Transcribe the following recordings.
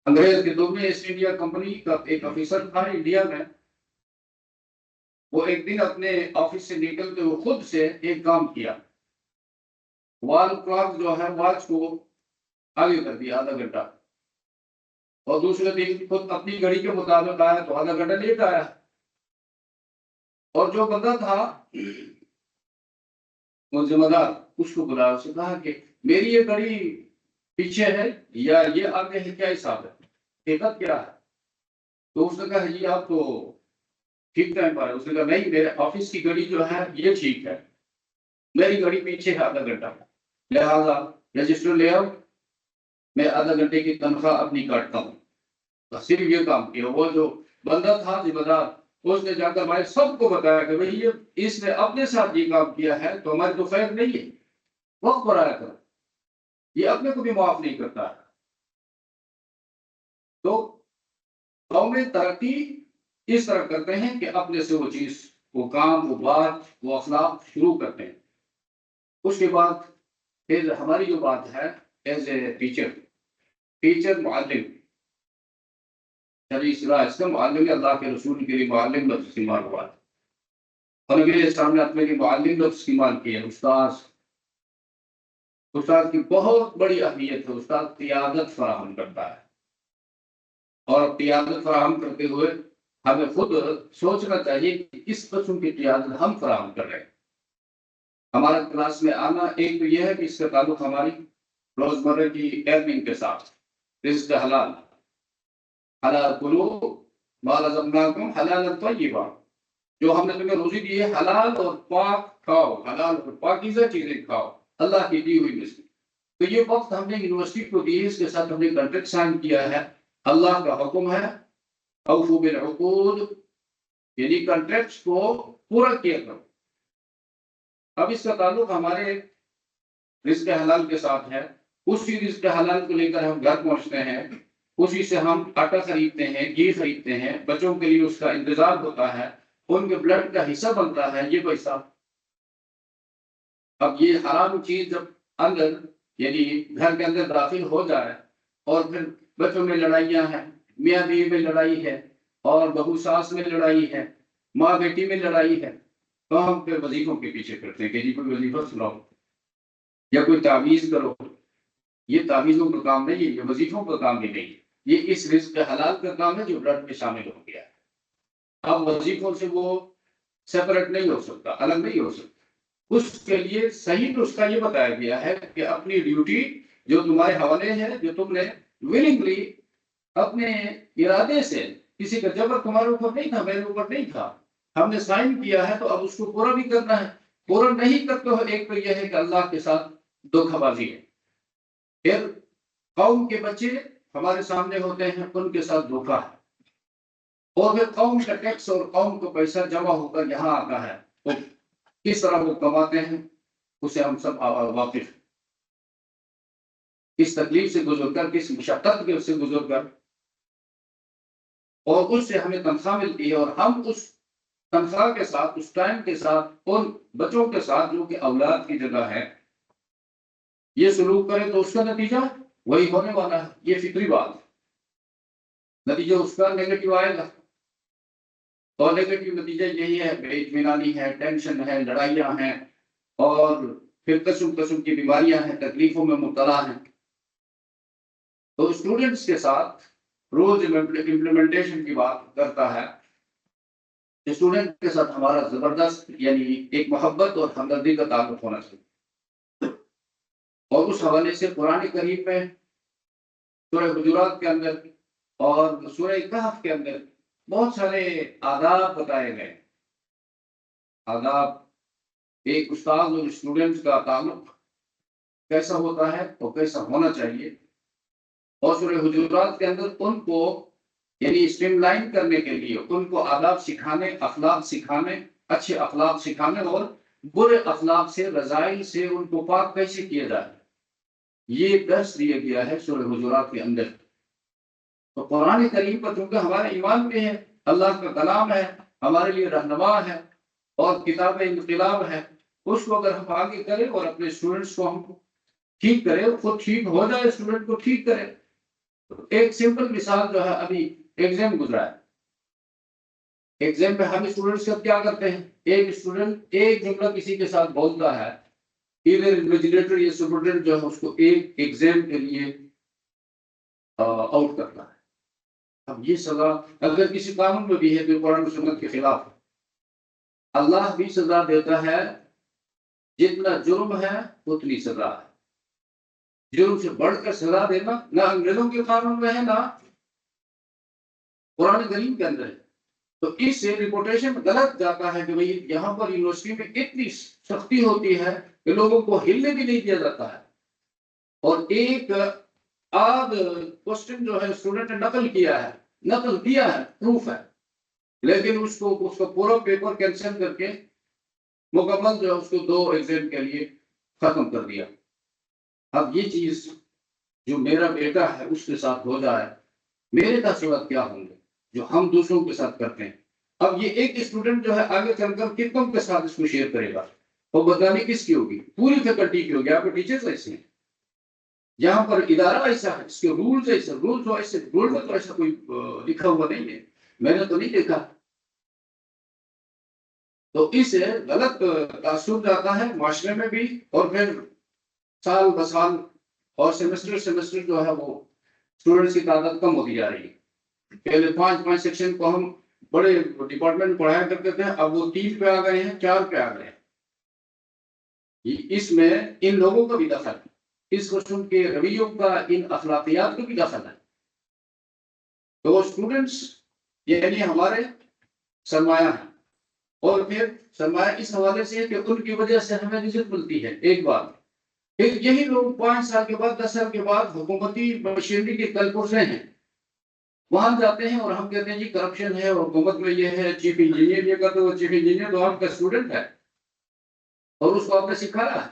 अंग्रेज के दौर में ईस्ट इंडिया कंपनी का एक ऑफिसर था इंडिया में। वो एक दिन अपने ऑफिस से निकलते हुए खुद से एक काम किया, वॉल क्लॉक जो है वॉच को आगे कर दिया आधा घंटा, और दूसरे दिन खुद अपनी घड़ी के मुताबिक आया तो आधा घंटा लेट आया। और जो बंदा था वो जिम्मेदार, उसको बुलाया, उसने कहा कि मेरी ये घड़ी पीछे है या ये आगे है, क्या हिसाब है, हकीकत क्या है? तो उसने कहा जी आप तो ٹھیک ٹائم پر ہے. اس نے کہا نہیں میرے آفس کی گھڑی جو ہے یہ ٹھیک ہے, میری گھڑی پیچھے ہے آدھا گھنٹہ, لہٰذا رجسٹر لے آؤ, میں آدھا گھنٹے کی تنخواہ اپنی کاٹتا ہوں. صرف یہ کام کیا. وہ جو بندہ تھا ذمہ دار, اس نے جا کر ہمارے سب کو بتایا کہ بھائی یہ اس نے اپنے ساتھ یہ کام کیا ہے تو ہماری تو خیر نہیں ہے, وقت پر آیا کرو, یہ اپنے کو بھی معاف نہیں کرتا ہے. تو قومیں ترقی اس طرح کرتے ہیں کہ اپنے سے وہ چیز, وہ کام, وہ بات, وہ اخلاق شروع کرتے ہیں. اس کے بعد پھر ہماری جو بات ہے ایز اے ٹیچر معلم, یعنی اس کا معلم اللہ کے رسول کے لیے معلم لفظ استعمال ہوا ہے, اور نبی اسلام نے اپنے لیے معلم لفظ استعمال کیا. استاد کی بہت بڑی اہمیت ہے. استاد قیادت فراہم کرتا ہے, اور قیادت فراہم کرتے ہوئے ہمیں خود سوچنا چاہیے کہ کس قسم کی قیادت ہم فراہم کر رہے ہیں. ہمارا کلاس میں آنا ایک تو یہ ہے کہ اس کا تعلق ہماری روزمرہ کی ارننگ کے ساتھ, رزق حلال, حلال کلو ما رزقناکم حلالا طیبا, جو ہم نے تمہیں روزی دی ہے حلال اور پاک کھاؤ, حلال اور پاکیزہ چیزیں کھاؤ اللہ کی دی ہوئی میں سے. تو یہ وقت ہم نے یونیورسٹی کو دی ہے, اس کے ساتھ ہم نے کنٹریکٹ سائن کیا ہے. اللہ کا حکم ہے اوفوا بالعقود, یعنی کنٹریکٹس کو پورا کیا کرو. اب اس کا تعلق ہمارے رزق حلال کے ساتھ ہے. اسی رزق حلال کو لے کر ہم گھر پہنچتے ہیں, اسی سے ہم آٹا خریدتے ہیں, گھی خریدتے ہیں, بچوں کے لیے اس کا انتظار ہوتا ہے, ان کے بلڈ کا حصہ بنتا ہے یہ پیسہ. اب یہ حرام چیز جب اندر یعنی گھر کے اندر داخل ہو جائے, اور پھر بچوں میں لڑائیاں ہیں, میاں بیوی میں لڑائی ہے, اور بہو ساس میں لڑائی ہے, ماں بیٹی میں لڑائی ہے, تو ہم پھر وظیفوں کے پیچھے کرتے ہیں کہ جی کوئی وظیفہ سناؤ یا کوئی تعویذ کرو. یہ تعویذوں کا کام نہیں ہے, یہ وظیفوں کا کام بھی نہیں ہے, یہ اس رزق حلال کا کام ہے جو بلڈ میں شامل ہو گیا ہے. اب وظیفوں سے وہ سیپریٹ نہیں ہو سکتا, الگ نہیں ہو سکتا. اس کے لیے صحیح نسخہ یہ بتایا گیا ہے کہ اپنی ڈیوٹی جو تمہارے حوالے ہے, جو تم نے ولنگلی اپنے ارادے سے, کسی کا جبر تمہارے اوپر نہیں تھا, میرے اوپر نہیں تھا, ہم نے سائن کیا ہے تو اب اس کو پورا بھی کرنا ہے. پورا نہیں کرتے ہو, ایک تو یہ ہے کہ اللہ کے ساتھ دھوکہ بازی ہے. پھر قوم کے بچے ہمارے سامنے ہوتے ہیں, ان کے ساتھ دھوکہ ہے. اور پھر قوم کا ٹیکس اور قوم کا پیسہ جمع ہو کر یہاں آتا ہے, تو کس طرح وہ کماتے ہیں اسے ہم سب واقف ہیں. کس تکلیف سے گزر کر, کس مشقت کے سے گزر کر, اور اس سے ہمیں تنخواہ ملتی ہے, اور ہم اس تنخواہ کے ساتھ, اس ٹائم کے ساتھ, ان بچوں کے ساتھ جو کہ اولاد کی جگہ ہے, یہ سلوک کریں تو اس کا نتیجہ وہی ہونے والا ہے. یہ فطری بات, نتیجہ اس کا نیگیٹو آئے گا. اور نیگیٹو نتیجہ یہی ہے, بے اطمینانی ہے, ٹینشن ہے, لڑائیاں ہیں, اور پھر قسم قسم کی بیماریاں ہیں, تکلیفوں میں مبتلا ہیں. تو اسٹوڈنٹس کے ساتھ رولز امپلیمنٹیشن کی بات کرتا ہے. اسٹوڈنٹ کے ساتھ ہمارا زبردست یعنی ایک محبت اور ہمدردی کا تعلق ہونا چاہیے. اور اس حوالے سے قرآن کریم میں سورہ حجرات کے اندر اور سورہ کہف کے اندر بہت سارے آداب بتائے گئے. آداب, ایک استاد اور اسٹوڈنٹ کا تعلق کیسا ہوتا ہے اور کیسا ہونا چاہیے. اور سورہ حجرات کے اندر ان کو یعنی اسٹریم لائن کرنے کے لیے ان کو آداب سکھانے, اخلاق سکھانے, اچھے اخلاق سکھانے, اور برے اخلاق سے, رذائل سے ان کو پاک کیسے کیا جائے, یہ درس دیا گیا ہے سورہ حجرات کے اندر. تو قرآن کریم پر چونکہ ہمارا ایمان بھی ہے, اللہ کا کلام ہے, ہمارے لیے رہنما ہے اور کتاب انقلاب ہے, اس کو اگر ہم آگے کریں اور اپنے اسٹوڈنٹس کو ہم ٹھیک کریں, خود ٹھیک ہو جائے, اسٹوڈنٹ کو ٹھیک کریں. ایک سمپل مثال جو ہے, ابھی ایگزام گزرا ہے, ایگزام میں ہم اسٹوڈنٹس کا کیا کرتے ہیں, ایک اسٹوڈنٹ ایک جملہ کسی کے ساتھ بولتا ہے, ادھر انویجیلیٹر یا سپرڈنٹ جو ہے اس کو ایک ایگزام کے لیے آؤٹ کرتا ہے. اب یہ سزا اگر کسی قانون میں بھی ہے تو قرآن و سنت کے خلاف ہے. اللہ بھی سزا دیتا ہے, جتنا جرم ہے اتنی سزا ہے. جرم سے بڑھ کر سزا دینا نہ انگریزوں کے قانون میں ہے, نہ قرآن کریم کے اندر ہے. تو اس سے ریپوٹیشن غلط جاتا ہے کہ بھئی یہاں پر یونیورسٹی میں اتنی سختی ہوتی ہے کہ لوگوں کو ہلنے بھی نہیں دیا جاتا ہے، اور ایک آدھ کوسچن جو ہے اسٹوڈنٹ نے نقل کیا ہے، نقل دیا ہے، پروف ہے، لیکن اس کو پورا پیپر کینسل کر کے مکمل جو ہے اس کو 2 ایگزام کے لیے ختم کر دیا۔ اب یہ چیز جو میرا بیٹا ہے اس کے ساتھ ہو جائے، میرے تاثرات کیا ہوں گے جو ہم دوسروں کے ساتھ کرتے ہیں۔ اب یہ ایک اسٹوڈنٹ جو ہے آگے چل کر کتنوں کے ساتھ اس کو شیئر کرے گا، اور بدنامی کس کی ہوگی؟ پوری فیکلٹی کی ہوگی۔ آپ کے ٹیچرز ایسے ہیں، یہاں پر ادارہ ایسا ہے، اس کے رولز ایسے، رول میں تو ایسا کوئی لکھا ہوا نہیں ہے، میں نے تو نہیں دیکھا۔ تو اس سے غلط تاثر جاتا ہے معاشرے میں بھی، اور پھر سال بسال اور سیمسٹر جو ہے وہ اسٹوڈنٹس کی تعداد کم ہوتی جا رہی ہے۔ پہلے 5 سیکشن کو ہم بڑے ڈپارٹمنٹ پڑھایا کرتے تھے، اب وہ 3 پہ آ گئے ہیں، 4 پہ آ گئے ہیں۔ اس میں ان لوگوں کا بھی دخل ہے، اس قسم کے رویوں کا، ان اخلاقیات کا بھی دخل ہے۔ تو اسٹوڈنٹس یعنی ہمارے سرمایہ ہیں، اور پھر سرمایہ اس حوالے سے ہے کہ ان کی وجہ سے ہمیں رزق ملتی ہے، ایک بات۔ پھر یہی لوگ 5 سال کے بعد، 10 سال کے بعد حکومتی مشینری کے کل پرزے ہیں، وہاں جاتے ہیں اور ہم کہتے ہیں جی کرپشن ہے، اور حکومت میں یہ ہے، چیف انجینئر یہ کرتے ہو، چیف انجینئر تو آپ کا اسٹوڈنٹ ہے، اور اس کو آپ نے سکھایا ہے،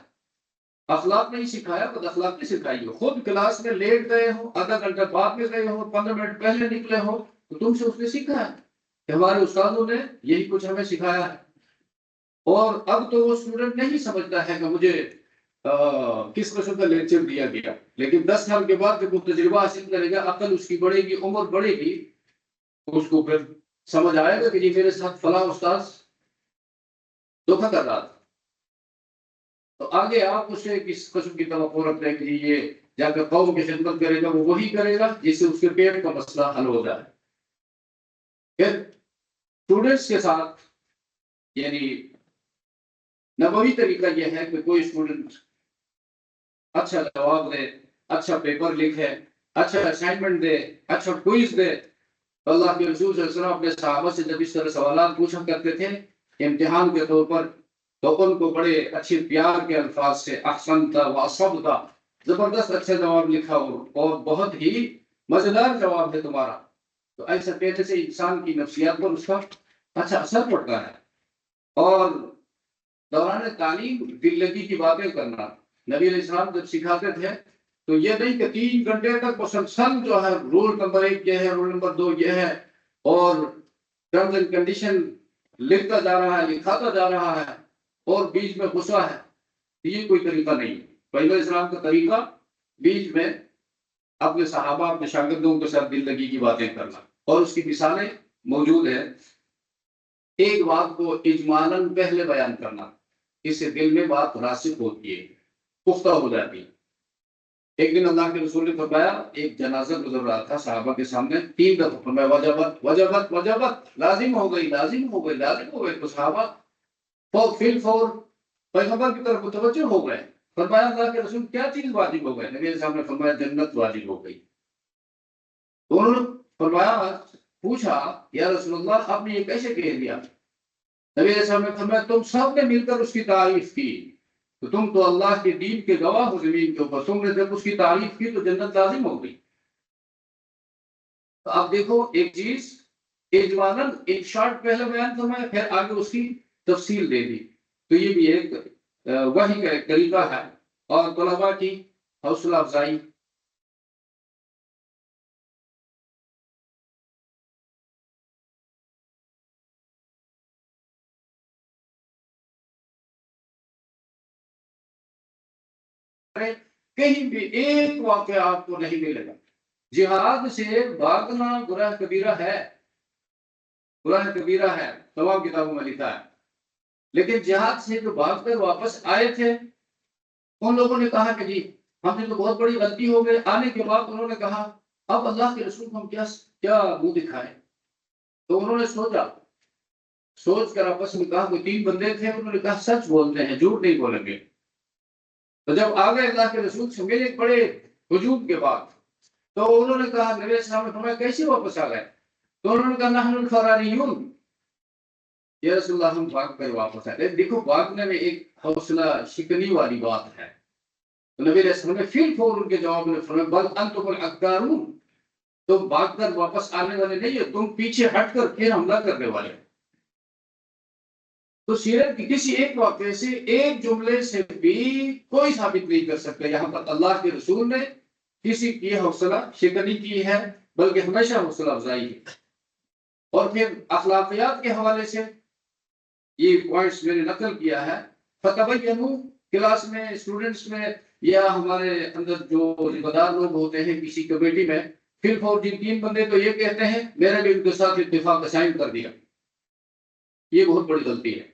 اخلاق نہیں سکھایا، بد اخلاقی سکھائی ہو۔ خود کلاس میں لیٹ گئے ہو، آدھا گھنٹہ بعد میں گئے ہو، 15 منٹ پہلے نکلے ہو، تو تم سے اس نے سیکھا ہے کہ ہمارے استادوں نے یہی کچھ ہمیں سکھایا ہے۔ اور اب تو وہ اسٹوڈنٹ نہیں سمجھتا ہے کہ مجھے کس قسم کا لیکچر دیا گیا، لیکن 10 سال کے بعد جب وہ تجربہ حاصل کرے گا، عقل اس کی بڑھے گی، عمر بڑھے گی، اس کو پھر سمجھ آئے گا کہ یہ میرے ساتھ فلاں استاد دھوکہ کر رہا تھا۔ تو آگے آپ اس سے کس قسم کی توقع رکھ رہے ہیں کہ یہ جا کر قوم کی خدمت کرے گا، وہ وہی کرے گا جس سے اس کے پیٹ کا مسئلہ حل ہو جائے۔ پھر اسٹوڈنٹس کے ساتھ یعنی نبوی طریقہ یہ ہے کہ کوئی اسٹوڈنٹ اچھا جواب دے، اچھا پیپر لکھے، اچھا اسائنمنٹ دے، اچھا کوئز دے۔ اللہ کے رسول صلی اللہ علیہ وسلم اپنے صحابہ سے جب اس طرح سوالات پوچھا کرتے تھے امتحان کے طور پر، تو ان کو بڑے اچھے پیار کے الفاظ سے احسنت واصبت، زبردست اچھا جواب لکھا ہو اور بہت ہی مزیدار جواب ہے تمہارا، تو ایسا کہنے سے انسان کی نفسیات پر اس کا اچھا اثر پڑتا ہے۔ اور دوران تعلیم دل لگی کی باتیں کرنا، نبی علیہ السلام جب سکھاتے تھے تو یہ نہیں کہ 3 گھنٹے تک مسلسل جو ہے رول نمبر 1 یہ ہے، رول نمبر 2 یہ ہے، اور ٹرمز اینڈ کنڈیشن لکھتا جا رہا ہے، لکھاتا جا رہا ہے، اور بیچ میں غصہ ہے۔ یہ کوئی طریقہ نہیں ہے۔ پہلے اسلام کا طریقہ بیچ میں اپنے صحابہ، اپنے شاگردوں کے ساتھ دل لگی کی باتیں کرنا، اور اس کی مثالیں موجود ہیں۔ ایک بات کو اجمالاً پہلے بیان کرنا، اس سے دل میں بات راسخ ہوتی ہے، پختہ ہو جاتی ہے۔ ایک دن اللہ کے رسول نے فرمایا، ایک جنازہ گزر رہا تھا صحابہ کے سامنے، 3 دفعہ فرمایا وجبت وجبت وجبت، لازم ہو گئی، لازم ہو گئی، لازم ہو گئی۔ تو صحابہ فور پیغمبر کی طرف متوجہ ہو گئے، فرمایا اللہ کے رسول کیا چیز واجب ہو گئے؟ نبی علیہ السلام نے فرمایا جنت واجب ہو گئی۔ تو انہوں نے فرمایا، پوچھا یا رسول اللہ آپ نے یہ کیسے کہہ دیا؟ نبی علیہ السلام نے فرمایا تم سب نے مل کر اس کی تعریف کی، تو تم تو اللہ کے دین کے گواہ ہو زمین کے اوپر، تم نے جب اس کی تعریف کی تو جنت لازم ہو گئی۔ تو آپ دیکھو ایک چیز اجمالاً ایک شارٹ پہلے بیان فرمایا، پھر آگے اس کی تفصیل دے دی۔ تو یہ بھی ایک وحی کا ایک طریقہ ہے، اور طلباء کی حوصلہ افزائی۔ کہیں بھی ایک واقعہ آپ کو نہیں ملے گا۔ جہاد سے بھاگنا گناہ کبیرہ ہے، گناہ کبیرہ ہے، تمام کتابوں میں لکھا ہے، لیکن جہاد سے جو بھاگ کر واپس آئے تھے ان لوگوں نے کہا کہ جی ہم نے تو بہت بڑی غلطی ہو گئی۔ آنے کے بعد انہوں نے کہا اب اللہ کے رسول ہم کیا منہ دکھائیں؟ تو انہوں نے سوچ کر آپس میں کہا، کوئی 3 بندے تھے، انہوں نے کہا سچ بولتے ہیں، جھوٹ نہیں بولیں گے۔ تو جب آگے اللہ کے رسول سے ملے بڑے ہجوم کے بعد، تو انہوں نے کہا، نبی السلام نے فرمایا کیسے واپس آ گئے؟ تو انہوں نے کہا نحن الفراریون، یا رسول اللہ ہم بھاگ کر واپس آئے. دیکھو بھاگنے میں ایک حوصلہ شکنی والی بات ہے. تو نبی علیہ السلام نے فیل فور ان کے جواب میں فرمایا بل انتم الاقدارون، تم بھاگ کر واپس آنے والے نہیں ہو، تم پیچھے ہٹ کر پھر حملہ کرنے والے. تو سیرت کی کسی ایک واقعے سے ایک جملے سے بھی کوئی ثابت نہیں کر سکتا یہاں پر اللہ کے رسول نے کسی کی حوصلہ شکنی کی ہے، بلکہ ہمیشہ حوصلہ افزائی کی. اور پھر اخلاقیات کے حوالے سے یہ پوائنٹس میں نے نقل کیا ہے. فتبینوا، کلاس میں اسٹوڈنٹس میں یا ہمارے اندر جو ذمہ دار لوگ ہوتے ہیں کسی کمیٹی میں، فی الفور جن 3 بندے تو یہ کہتے ہیں میرے بھی ان کے ساتھ اتفاق سائن کر دیا. یہ بہت بڑی غلطی ہے.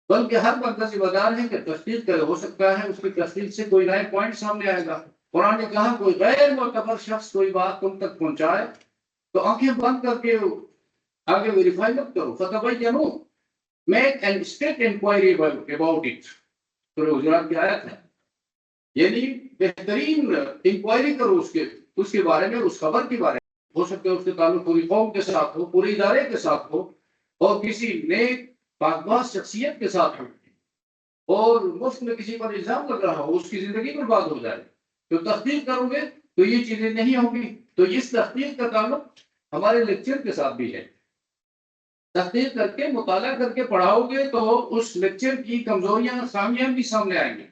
بلکہ ہر بندہ ذمہ دار ہے کہ تصدیق کرے. ہو سکتا ہے اس کی تصدیق سے کوئی نئے پوائنٹ سامنے آئے گا. قرآن نے کہا کوئی غیر معتبر شخص کوئی بات تم تک پہنچائے تو آنکھیں بند کر کے آگے ویریفائی مت کرو. فتبینوا، make an straight inquiry about it. سورہ حجرات کی آیت ہے. یعنی بہترین انکوائری کرو اس کے بارے میں، اس خبر کے بارے میں. ہو سکتا ہے اس کے تعلق پوری قوم کے ساتھ ہو، پورے ادارے کے ساتھ ہو، اور کسی نیک پاکباز شخصیت کے ساتھ ہو، اور مفت میں کسی پر الزام لگ رہا ہو، اس کی زندگی برباد ہو جائے. تو تحقیق کرو گے تو یہ چیزیں نہیں ہوں گی. تو اس تحقیق کا تعلق ہمارے لیکچر کے ساتھ بھی ہے. تحقیق کر کے مطالعہ کر کے پڑھاؤ گے تو اس لیکچر کی کمزوریاں خامیاں بھی سامنے آئیں گی،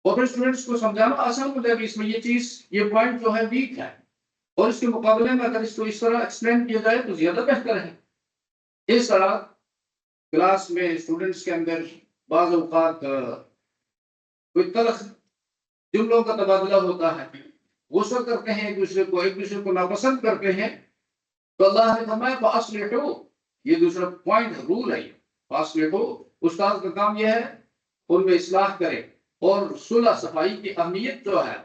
اور پھر اسٹوڈنٹس کو سمجھانا آسان ہو جائے گا. اس میں یہ چیز، یہ پوائنٹ جو ہے ویک ہے، اور اس کے مقابلے میں اگر اس کو اس طرح ایکسپلین کیا جائے تو زیادہ بہتر ہے. اس طرح کلاس میں اسٹوڈنٹس کے اندر بعض اوقات کوئی تلخ جملوں کا تبادلہ ہوتا ہے، غصہ کرتے ہیں ایک دوسرے کو ناپسند کرتے ہیں. تو اللہ نے فرمایا فاصلحوا، یہ دوسرا پوائنٹ رول ہے. فاصلحوا، استاد کا کام یہ ہے ان میں اصلاح کرے، اور صلح صفائی کی اہمیت جو ہے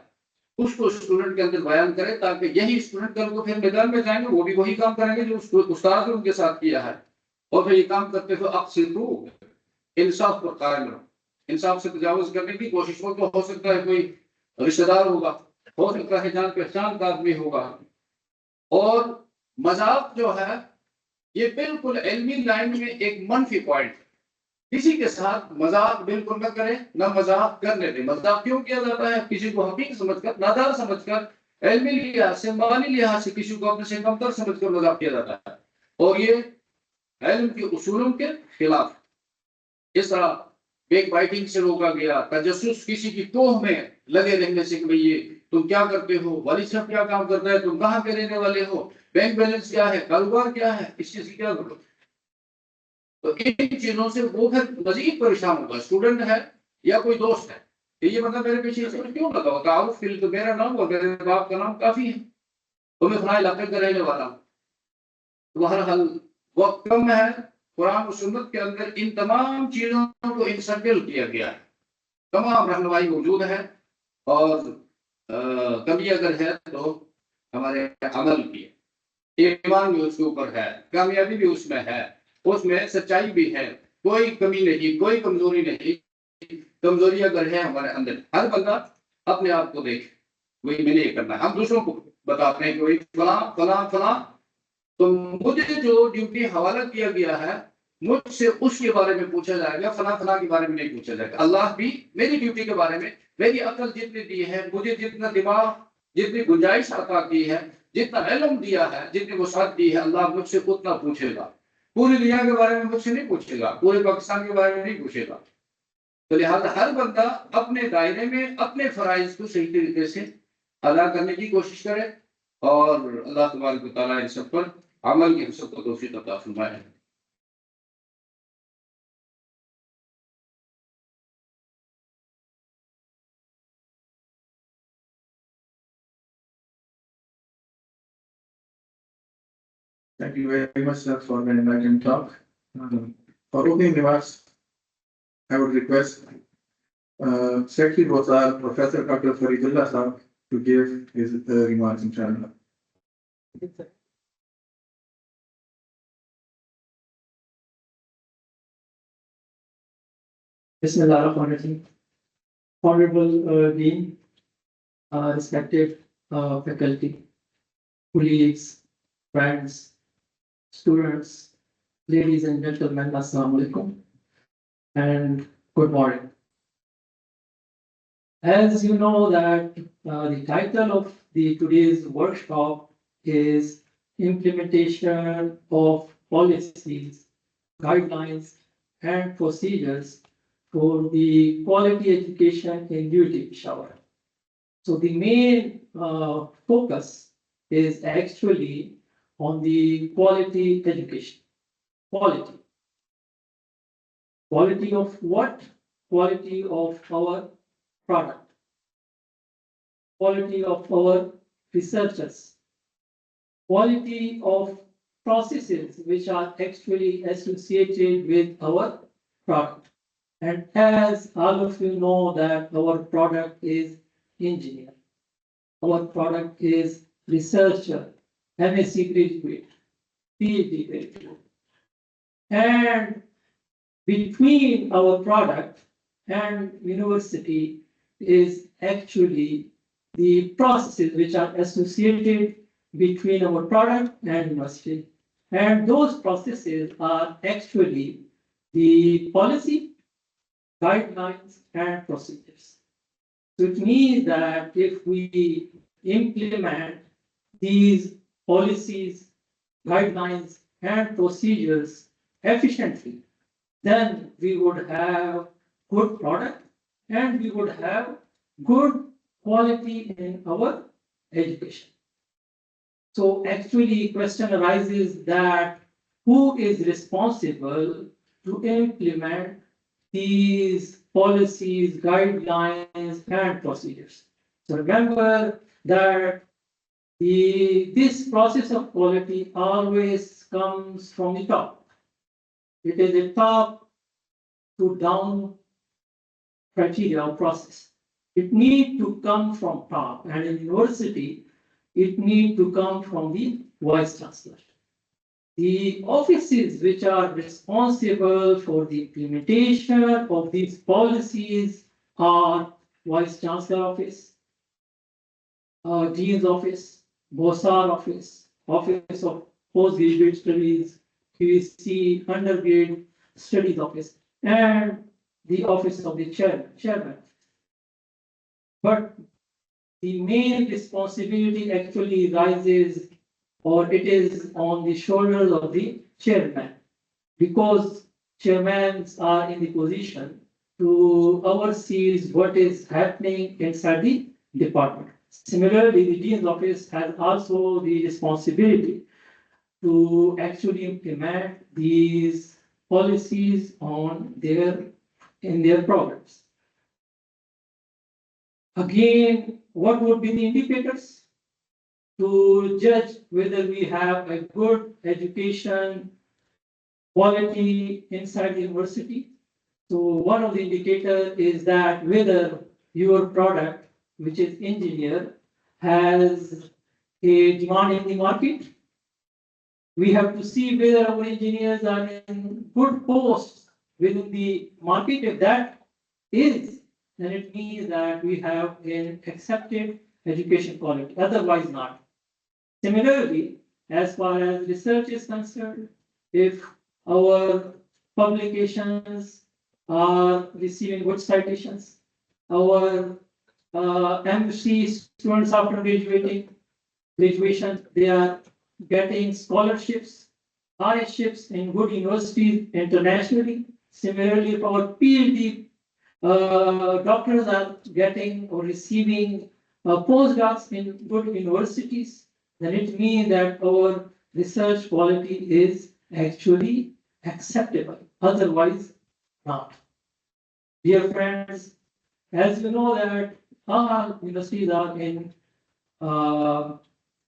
اس کو اسٹوڈنٹ کے اندر بیان کرے، تاکہ یہی اسٹوڈنٹ کل کو پھر میدان میں جائیں گے وہ بھی وہی کام کریں گے جو استاد نے ان کے ساتھ کیا ہے. اور پھر یہ کام کرتے ہوئے اقسطوا، انصاف پر قائم رہو. انصاف سے تجاوز کرنے کی کوشش ہو تو ہو سکتا ہے کوئی رشتہ دار ہوگا، ہو سکتا ہے جان پہچان کا آدمی ہوگا. اور مذاق جو ہے یہ بالکل علمی لائن میں ایک منفی پوائنٹ ہے. کسی کے ساتھ مذاق بالکل نہ کریں، نہ مذاق کرنے دیں. مذاق کیوں کیا جاتا ہے؟ کسی کو حقیق سمجھ کر، نادار سمجھ کر، علمی لحاظ سے، مالی لحاظ سے کسی کو اپنے سے کمتر سمجھ کر مذاق کیا جاتا ہے، اور یہ علم کے اصولوں کے خلاف. اس طرح بیک بائٹنگ سے روکا گیا. تجسس، کسی کی توہ میں لگے رہنے سے کہ بھئی تم کیا کرتے ہو، والد صاحب کیا کام کرتا ہے، تم کہاں کے رہنے والے ہو، بینک بیلنس کیا ہے، کاروبار کیا ہے، اس چیز کی کیا ضرورت. تو ان چیزوں سے وہ پھر مزید پریشان ہوگا. اسٹوڈنٹ ہے یا کوئی دوست ہے کہ یہ مطلب میرے پیچھے کیوں لگا ہو، تعارف کے لیے تو میرا نام اور میرے باپ کا نام کافی ہے، تو میں فلاں علاقے کا رہنے والا ہوں. بہرحال وقت کم ہے. قرآن و سنت کے اندر ان تمام چیزوں کو انسرکل کیا گیا ہے، تمام رہنمائی موجود ہے. اور کمی اگر ہے تو ہمارے عمل کی، ایمان بھی اس کے اوپر ہے، کامیابی بھی اس میں ہے، اس میں سچائی بھی ہے، کوئی کمی نہیں، کوئی کمزوری نہیں. کمزوری اگر ہے ہمارے اندر، ہر بندہ اپنے آپ کو دیکھے، وہی میں نے یہ کرنا ہے. ہم دوسروں کو بتاتے ہیں کہ وہی فلاں فلاں فلاں. تو مجھے جو ڈیوٹی حوالہ کیا گیا ہے مجھ سے اس کے بارے میں پوچھا جائے گا، فلاں فلاں کے بارے میں نہیں پوچھا جائے گا. اللہ بھی میری ڈیوٹی کے بارے میں، میری عقل جتنی دی ہے، مجھے جتنا دماغ، جتنی گنجائش عطا کی ہے، جتنا علم دیا ہے، جتنی وسعت دی ہے، اللہ مجھ سے اتنا پوچھے گا. پوری دنیا کے بارے میں مجھ سے نہیں پوچھے گا، پورے پاکستان کے بارے میں نہیں پوچھے گا. تو لہٰذا ہر بندہ اپنے دائرے میں اپنے فرائض کو صحیح طریقے سے ادا کرنے کی کوشش کرے، اور اللہ تبارک و تعالیٰ ان سب پر عمل کی ہم سب کو توفیق عطا فرمائے. Thank you very much, sir, for the enlightening talk. For opening remarks, I would request Secretary Bozar, Professor Dr. Faridullah Sahab, to give his remarks in China. Bismillah ar-Rahman ar-Rahim. Honorable Dean, respected faculty, colleagues, friends, students, Ladies and gentlemen, Assalamu alaikum and good morning. As you know that the title of the today's workshop is implementation of policies, guidelines and procedures for the quality education in UET Peshawar. So the main focus is actually on the quality education. Quality. Quality of what? Quality of our product. Quality of our researchers. Quality of processes which are actually associated with our product. And as all of you know that our product is engineer. Our product is researcher, MSc graduate, PhD graduate. And between our product and university is actually the processes which are associated between our product and university. And those processes are actually the policy, guidelines, and procedures. So it means that if we implement these policies, guidelines, and procedures efficiently, then we would have good product and we would have good quality in our education. So actually question arises that who is responsible to implement these policies, guidelines, and procedures. So remember that this process of quality always comes from the top. It is a top to down criteria or process. It needs to come from top, and in university, it needs to come from the vice chancellor. The offices which are responsible for the implementation of these policies are vice chancellor office, dean's office, BOSAR office, office of postgraduate studies, QC, undergrad studies office, and the office of the chairman. But the main responsibility actually rises, or it is on the shoulders of the chairman, because chairmen are in the position to oversee what is happening inside the department. Similarly, the dean's office has also the responsibility to actually implement these policies in their programs. Again, what would be the indicators to judge whether we have a good education quality inside the university? So one of the indicators is that whether your product, which is engineer, has a demand in the market. We have to see whether our engineers are in good posts within the market. If that is, then it means that we have an accepted education quality, otherwise not. Similarly, as far as research is concerned, if our publications are receiving good citations, our MSc students after graduation, they are getting scholarships, RShips in good universities internationally. Similarly, if our PhD doctors are getting or receiving postdocs in good universities, then it means that our research quality is actually acceptable, otherwise not. Dear friends, as you know that all universities are in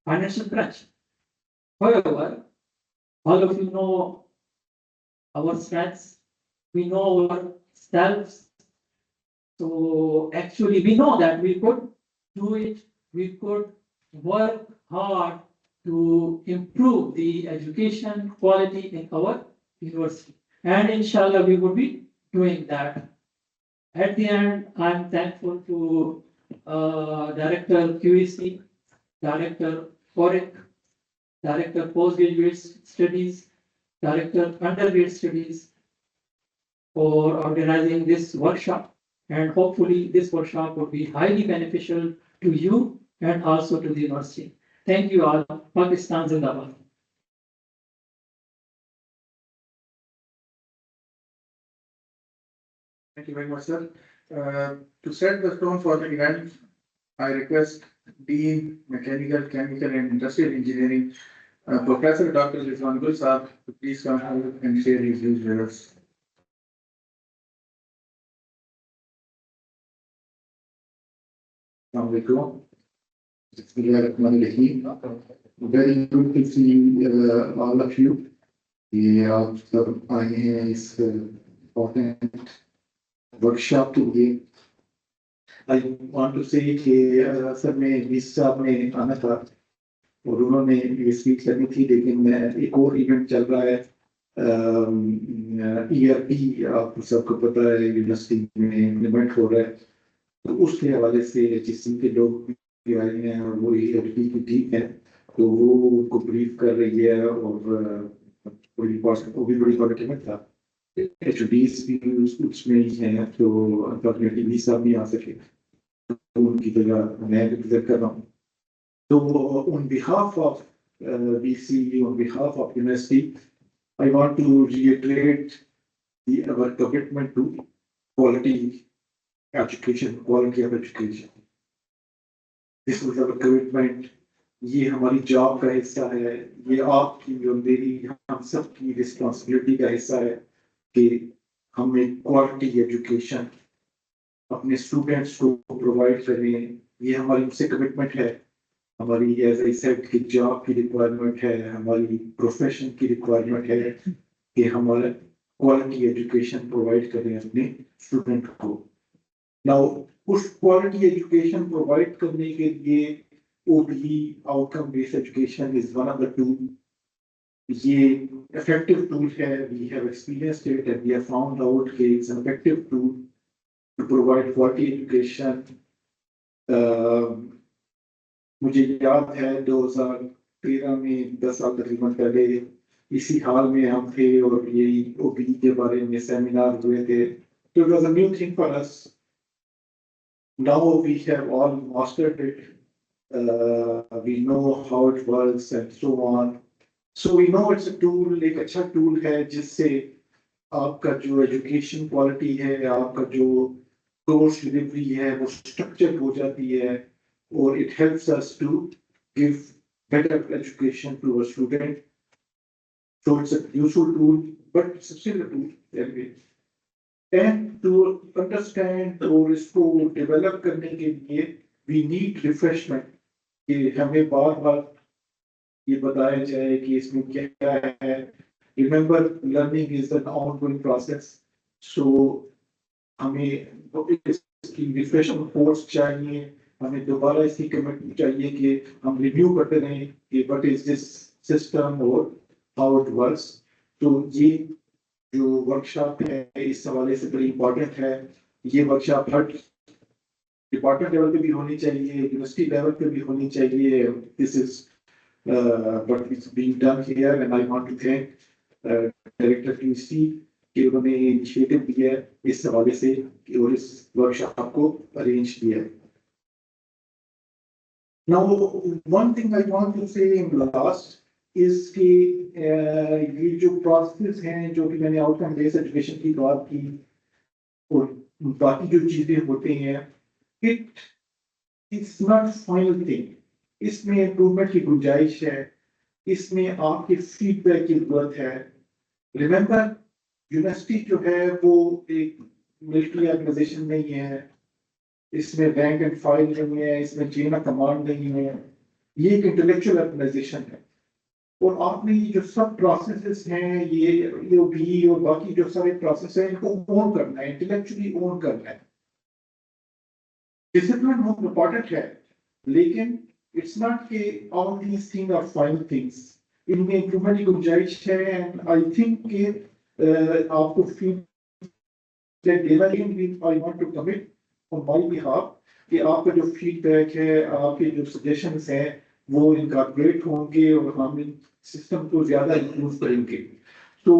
financial crunch. However, all of you know our strengths, we know ourselves. So actually we know that we could do it, we could work hard to improve the education quality in our university. And inshallah, we would be doing that. At the end, I'm thankful to Director QEC, Director Foreign, Director Postgraduate Studies, Director Undergraduate Studies, for organizing this workshop. And hopefully this workshop would be highly beneficial to you and also to the university. Thank you all. Pakistan Zindabad. Thank you very much, sir. To set the tone for the event, I request Dean, Mechanical, Chemical and Industrial Engineering, Professor Dr. Rizwan Gul Saab, to please come forward and share his views with us. Assalamualaikum. Bismillahirrahmanirrahim. Very good to see all of you. ये आप सब आए हैं इस important workshop के लिए. I want to say कि sir में 20 साल में आना था और उन्होंने ये स्पीच करनी थी, लेकिन एक और इवेंट चल रहा है ERP, आपको सबको पता है यूनिवर्सिटी में इम्प्लीमेंट हो रहा है, तो उसके हवाले से जिसम के लोग भी आए हैं और वो ERP की टीम है, तो वो उनको ब्रीफ कर रही है और वो भी बड़ी कॉन्फिडेंट था. HODs भी उसमें ही हैं, तो अनफॉर्चुनेटली 20 साल नहीं आ सके, तो उनकी जगह मैं रिप्रेजेंट कर रहा हूँ. So on behalf of BC, on behalf of university, I want to reiterate our commitment to quality education, quality of education. This is our commitment. ये हमारी जॉब का हिस्सा है, ये आपकी और मेरी, हम सब की रिस्पॉन्सिबिलिटी का हिस्सा है कि हम एक क्वालिटी एजुकेशन अपने स्टूडेंट्स को प्रोवाइड करें. ये हमारी उनसे कमिटमेंट है, हमारी एज आई सेड की जॉब की रिक्वायरमेंट है, हमारी प्रोफेशन की रिक्वायरमेंट है कि हमारा क्वालिटी एजुकेशन प्रोवाइड करें अपने स्टूडेंट को. नाउ उस क्वालिटी एजुकेशन प्रोवाइड करने के लिए OBE, outcome based education, is one of the tool. ये इफेक्टिव टूल है. We have experienced it and we have found out कि it's an effective tool to provide quality education. मुझे याद है 2013 में 10 साल तकरीबन पहले इसी हाल में हम थे और यही OBE के बारे में सेमिनार हुए थे. So it was a new thing for us. Now we have all mastered it. We know how it works and so on. So we know it's a tool, एक अच्छा tool है जिससे आपका जो एजुकेशन क्वालिटी है, आपका जो course delivery है, वो स्ट्रक्चर हो जाती है और it helps us to give better education to our student. So it's a useful tool, but it's still a tool anyway. And to understand और इसको develop करने के लिए we need refreshment. कि हमें बार बार ये बताया जाए कि इसमें क्या है. Remember, learning is an ongoing process. So हमें इसकी refreshment course चाहिए, हमें दोबारा इसकी कमिटमेंट चाहिए कि हम रिव्यू करते रहें कि what is this system or how it works. तो ये जो वर्कशॉप है इस हवाले से बड़ी इंपॉर्टेंट है. ये वर्कशॉप हर डिपार्टमेंट लेवल पे भी होनी चाहिए, यूनिवर्सिटी लेवल पे भी होनी चाहिए. This is what is being done here and I want to thank director TC कि उन्होंने इनिशिएटिव लिया है इस हवाले से और इस वर्कशॉप को अरेंज किया है. Now one thing I want to say in last is कि ये जो प्रोसेस हैं जो कि मैंने आउटकम बेस्ड एजुकेशन की बात की और बाकी जो चीजें होती हैं, it's not final thing. इसमें इम्प्रूवमेंट की गुंजाइश है, इसमें आपके फीडबैक की जरूरत है. रिमेंबर, यूनिवर्सिटी जो है वो एक मिलिट्री ऑर्गेनाइजेशन नहीं है, इसमें रैंक एंड फाइल नहीं है, इसमें चेन ऑफ कमांड नहीं है. ये एक इंटेलेक्चुअल ऑर्गेनाइजेशन है और आपने ये जो सब प्रोसेसेस हैं, ये भी और बाकी जो सारे प्रोसेस हैं, इनको ओन करना है, इंटेलेक्चुअली ओन करना है. डिसिप्लिन बहुत इंपॉर्टेंट है, लेकिन इट्स नॉट कि all these things are final things. इनमें इंप्रूवमेंट की गुंजाइश है एंड आई थिंक कि आपको फीडबैक देना चाहिए. I want to commit on my behalf कि आपका जो फीडबैक है, आपके जो सजेशंस हैं, वो इनकॉर्पोरेट होंगे और हम इन सिस्टम को ज्यादा इंप्रूव करेंगे. तो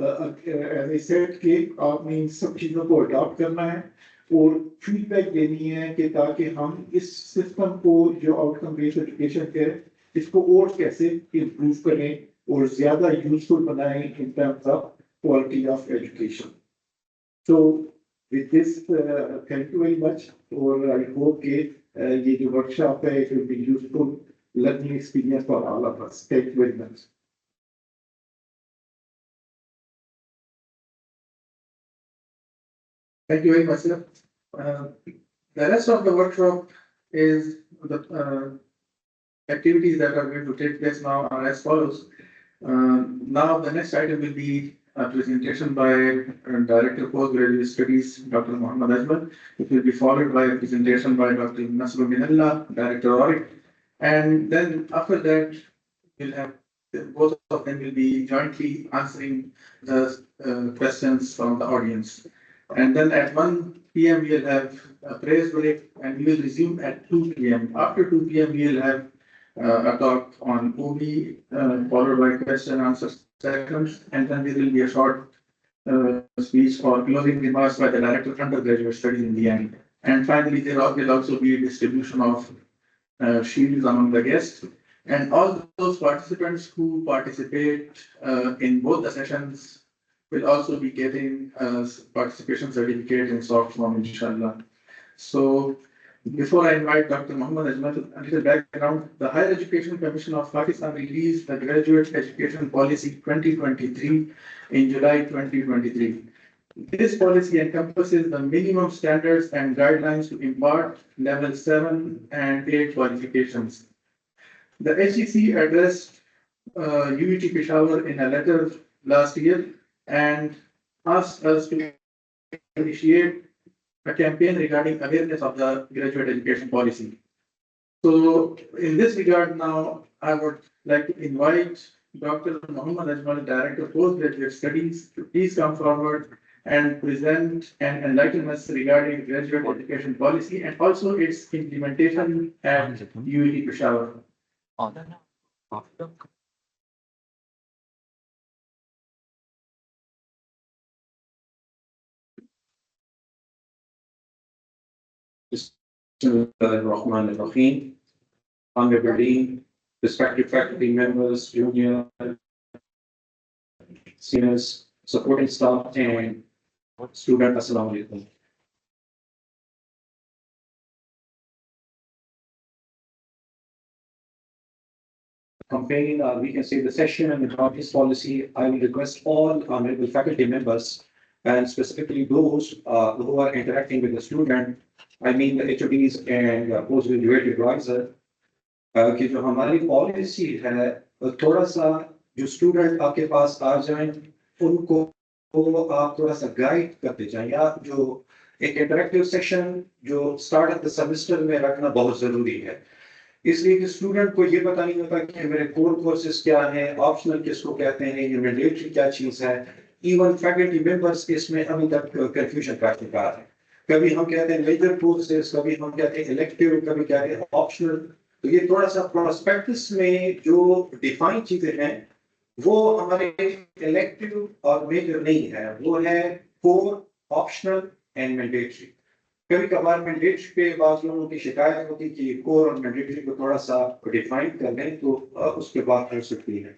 एज ए सेट के आपने इन सब चीजों को अडॉप्ट करना है और फीडबैक देनी है कि ताकि हम इस सिस्टम को जो आउटकम बेस्ड एजुकेशन है इसको और कैसे इम्प्रूव करें और ज्यादा यूजफुल बनाएं in terms of quality of education. So with this, thank you very much. और I hope कि ये जो workshop है it will be useful learning experience for all of us. Thank you very much. Thank you very much, sir. The rest of the workshop is the activities that are going to take place now are as follows. Now the next item will be a presentation by Director of Postgraduate Studies, Dr. Muhammad Ajmal. It will be followed by a presentation by Dr. Nasruddin Allah, Director Audit. And then after that, we'll have both of them will be jointly answering the questions from the audience. And then at 1 p.m. we'll have a praise break and we will resume at 2 p.m. After 2 p.m. we'll have a talk on OB, followed by question and answer sessions, and then there will be a short speech or closing remarks by the Director of Undergraduate Studies in the end. And finally, there will also be a distribution of shields among the guests. And all those participants who participate in both the sessions will also be getting participation certificate in soft form, inshallah. So before I invite Dr. Muhammad Ajmal, a little background. The Higher Education Commission of Pakistan released the Graduate Education Policy 2023 in July 2023. This policy encompasses the minimum standards and guidelines to impart level 7 and 8 qualifications. The HEC addressed UET Peshawar in a letter last year and asked us to initiate a campaign regarding awareness of the graduate education policy. So in this regard now, I would like to invite Dr. Muhammad Ajmal, Director of Postgraduate Studies, to please come forward and present and enlighten us regarding graduate education policy and also its implementation at UET Peshawar. Bismillahirrahmanirrahim. Honorable Dean, respected faculty members, junior, seniors, supporting staff, and student, assalamu alaikum. Campaign, we can say the session and about this policy, I will request all honorable faculty members and specifically those who are interacting with the student, I mean the HODs and postgraduate advisor, कि जो हमारी policy है थोड़ा सा जो student आपके पास आ जाएं उनको आप थोड़ा सा गाइड करते जाएं या जो एक इंटरेक्टिव सेशन जो स्टार्ट ऑफ द सेमेस्टर में रखना बहुत जरूरी है इसलिए कि स्टूडेंट को ये पता नहीं होता कि मेरे कोर कोर्सेज क्या हैं ऑप्शनल किसको कहते हैं ये मैंडेटरी क्या चीज है इवन फैकल्टी मेंबर्स इसमें अभी तक कंफ्यूजन का शिकार है कभी हम कहते हैं मेजर कोर्सेज कभी हम कहते हैं इलेक्टिव कभी कहते हैं ऑप्शनल तो ये थोड़ा सा प्रोस्पेक्टस में जो डिफाइन चीजें हैं वो हमारे इलेक्टिव और मेजर नहीं है वो है कोर ऑप्शनल एंड मैंडेटरी कभी कभार मैंडेटरी पे बाद लोगों की शिकायत होती कि कोर और मैंडेटरी को थोड़ा सा डिफाइन कर लें तो उसके बाद हो सकती है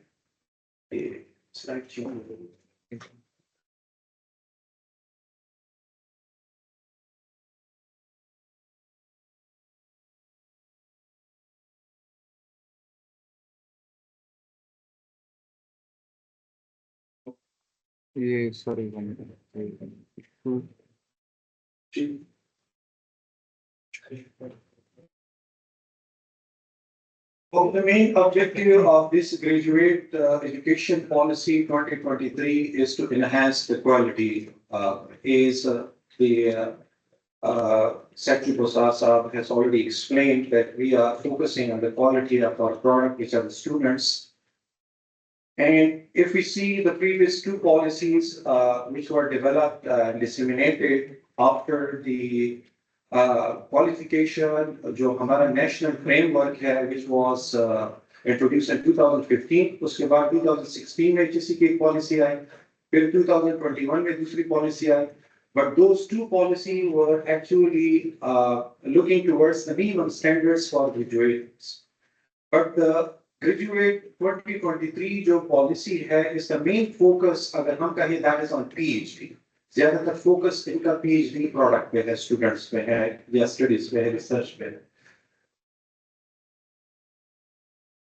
ये sorry Well, the main objective of this graduate education policy 2023 is to enhance the quality. The Secretary Bosar has already explained that we are focusing on the quality of our product, which are the students. And if we see the previous two policies which were developed and disseminated after the qualification, जो हमारा national framework है, which was introduced in 2015. उसके बाद 2016 में HSC की एक policy आई, फिर 2021 में दूसरी policy I. But those two policies were actually looking towards the minimum standards for graduates. But the graduate 2023 जो policy है, is the main focus अगर हम कहें that is on PhD. ज्यादातर focus इनका PhD product पे है, students पे है, या studies पे है, research पे है.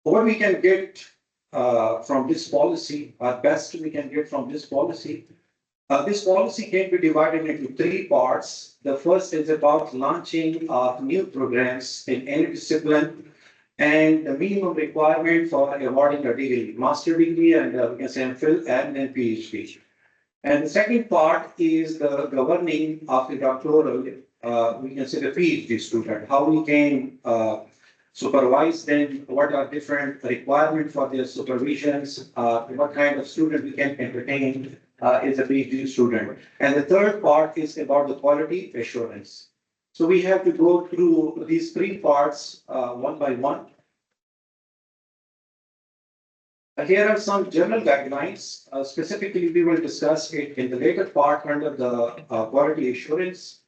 What we can get from this policy, or best we can get from this policy, this policy can be divided into three parts. The first is about launching new programs in any discipline and the minimum requirement for awarding a degree, master degree, and we can say MPhil and then PhD. And the second part is the governing of the doctoral, we can say the PhD student, how we can supervise them, what are different requirements for their supervisions, what kind of student we can entertain is a PhD student. And the third part is about the quality assurance. So we have to go through these three parts one by one. Here are some general guidelines. Specifically, we will discuss it in the later part under the quality assurance.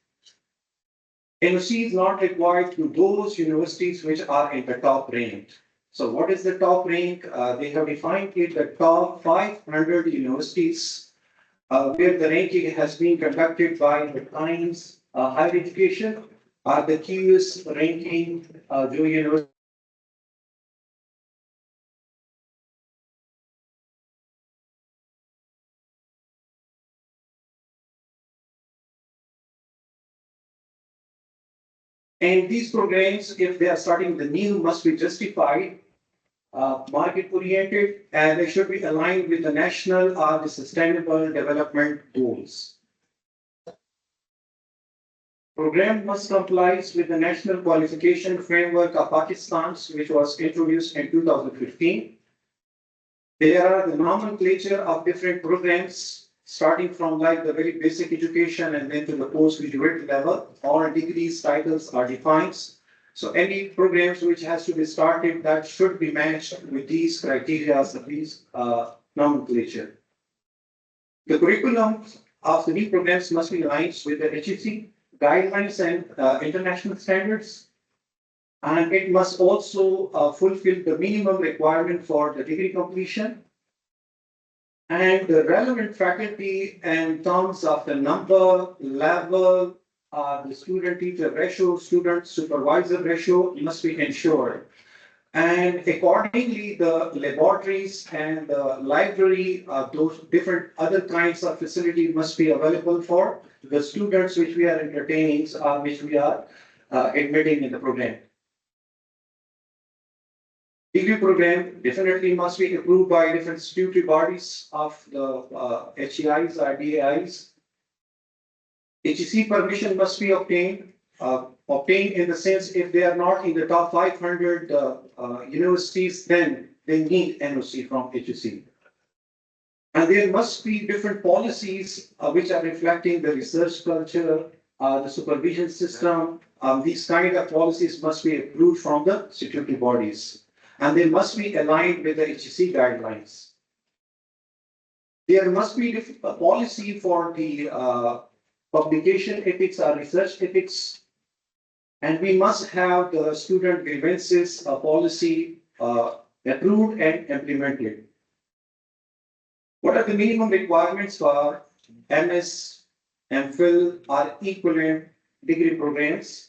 NOC is not required to those universities which are in the top rank. So what is the top rank? They have defined it the top 500 universities where the ranking has been conducted by the Times Higher Education or the QS ranking university. And these programs, if they are starting the new, must be justified, market-oriented, and they should be aligned with the national or the sustainable development goals. Program must comply with the National Qualification Framework of Pakistan, which was introduced in 2015. There are the nomenclature of different programs, starting from like the very basic education and then to the postgraduate level. All degrees, titles are defined. So any programs which has to be started that should be matched with these criteria of these nomenclature. The curriculum of the new programs must be aligned with the HEC guidelines and international standards. And it must also fulfill the minimum requirement for the degree completion. And the relevant faculty in terms of the number, level, the student-teacher ratio, student-supervisor ratio must be ensured. And accordingly, the laboratories and the library, those different other kinds of facility must be available for the students which we are entertaining, which we are admitting in the program. Degree program definitely must be approved by different statutory bodies of the HEIs or DAIs. HEC permission must be obtained. Obtained in the sense if they are not in the top 500 universities, then they need NOC from HEC. And there must be different policies which are reflecting the research culture, the supervision system. These kind of policies must be approved from the statutory bodies. And they must be aligned with the HEC guidelines. There must be a policy for the publication ethics or research ethics. And we must have the student grievances policy approved and implemented. What are the minimum requirements for MS, MPhil, or equivalent degree programs?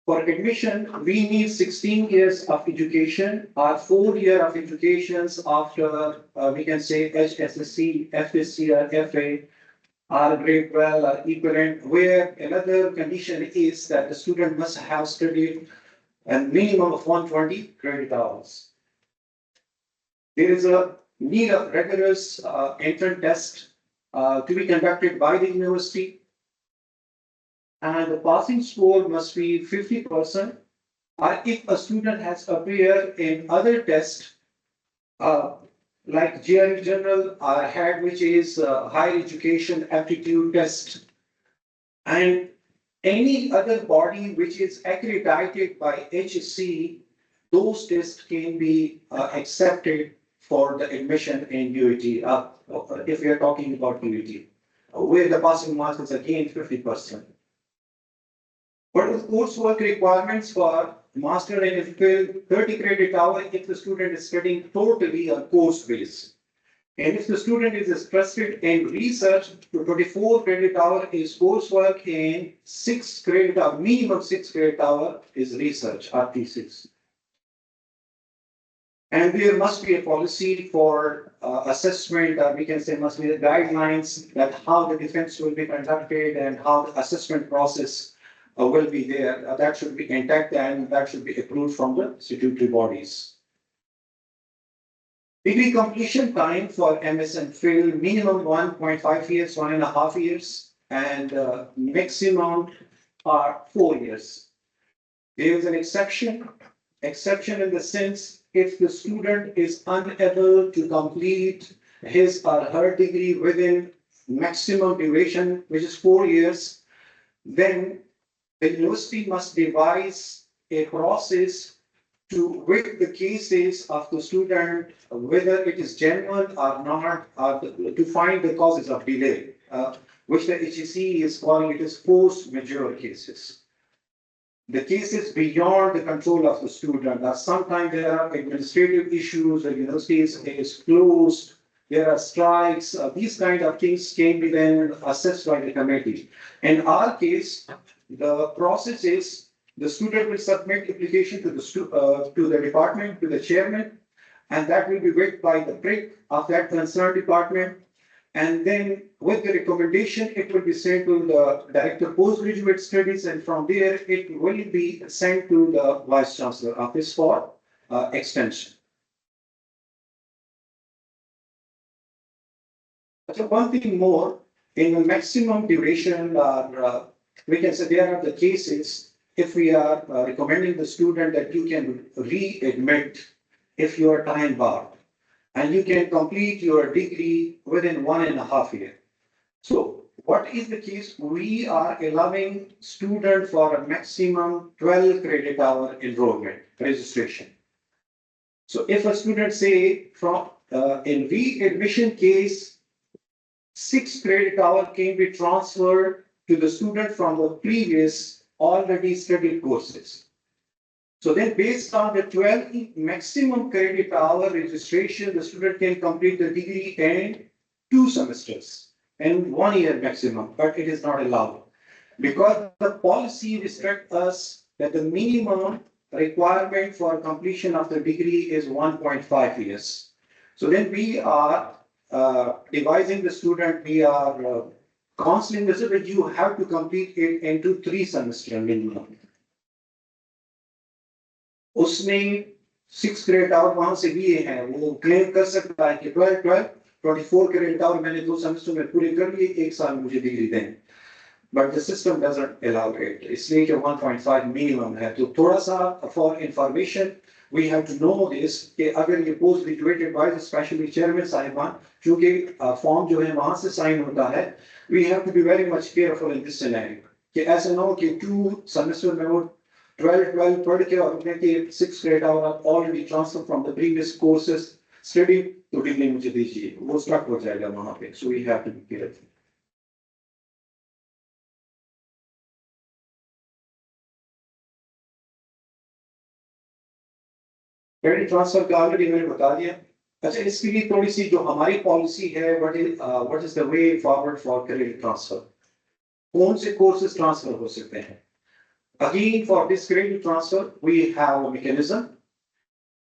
For admission, we need 16 years of education or 4 years of educations after, we can say, HSSC, FSC, or FA, or grade 12 or equivalent, where another condition is that the student must have studied a minimum of 120 credit hours. There is a need of rigorous entrance test to be conducted by the university. And the passing score must be 50%. Or if a student has appeared in other tests, like GRE General or HAD, which is Higher Education Aptitude Test, and any other body which is accredited by HEC, those tests can be accepted for the admission in UET, if we are talking about UET, where the passing mark is again 50%. What is coursework requirements for master and MPhil? 30 credit hour if the student is studying totally on course base. And if the student is interested in research, to 24 credit hour is coursework and 6 credit hour, minimum 6 credit hour is research, RT6. And there must be a policy for assessment, we can say must be the guidelines that how the defense will be conducted and how the assessment process will be there. That should be intact and that should be approved from the statutory bodies. Degree completion time for MS and Phil, minimum 1.5 years, 1.5 years, and maximum are 4 years. There is an exception in the sense if the student is unable to complete his or her degree within maximum duration, which is 4 years, then the university must devise a process to vet the cases of the student, whether it is genuine or not, to find the causes of delay, which the HEC is calling it as force majeure cases. The cases beyond the control of the student. Sometimes there are administrative issues, the university is closed, there are strikes, these kind of things can be then assessed by the committee. In our case, the process is the student will submit application to the department, to the chairman, and that will be vetted by the prick of that concerned department. And then with the recommendation, it will be sent to the director of postgraduate studies, and from there it will be sent to the vice chancellor office for extension. So one thing more, in the maximum duration, we can say there are the cases. If we are recommending the student that you can readmit if you are time barred and you can complete your degree within 1.5 years. So what is the case? We are allowing student for a maximum 12 credit hour enrollment registration. So if a student say from in readmission case, 6 credit hour can be transferred to the student from the previous already studied courses. So then based on the 12 maximum credit hour registration, the student can complete the degree in 2 semesters and 1 year maximum, but it is not allowed because the policy restricts us that the minimum requirement for completion of the degree is 1.5 years. So then we are advising the student, we are counseling the student, you have to complete it into 3 semesters minimum. उसने 6 credit our वहां से लिए हैं, वो claim कर सकता है कि 24 क्रेडिट आवर मैंने 2 सेमेस्टर में पूरे कर लिए, 1 साल मुझे डिग्री दें. But the system doesn't allow it. इसलिए कि 1.5 minimum है. तो थोड़ा सा for information, we have to know this कि अगर ये post graduate advisor, especially chairman साहिबान, चूंकि form जो है वहां से sign होता है, we have to be very much careful in this scenario. कि ऐसा ना हो कि 2 semester में वो 12 पढ़ के और उन्हें कि 6 credit hour already transferred from the previous courses study, तो डिग्री मुझे दीजिए, वो stuck हो जाएगा वहां पे. So we have to be careful. Credit transfer का ऑलरेडी मैंने बता दिया. अच्छा, इसके लिए थोड़ी सी जो हमारी पॉलिसी है, what is the way forward for credit transfer, कौन से कोर्सेज ट्रांसफर हो सकते हैं. Again for this credit transfer we have a mechanism.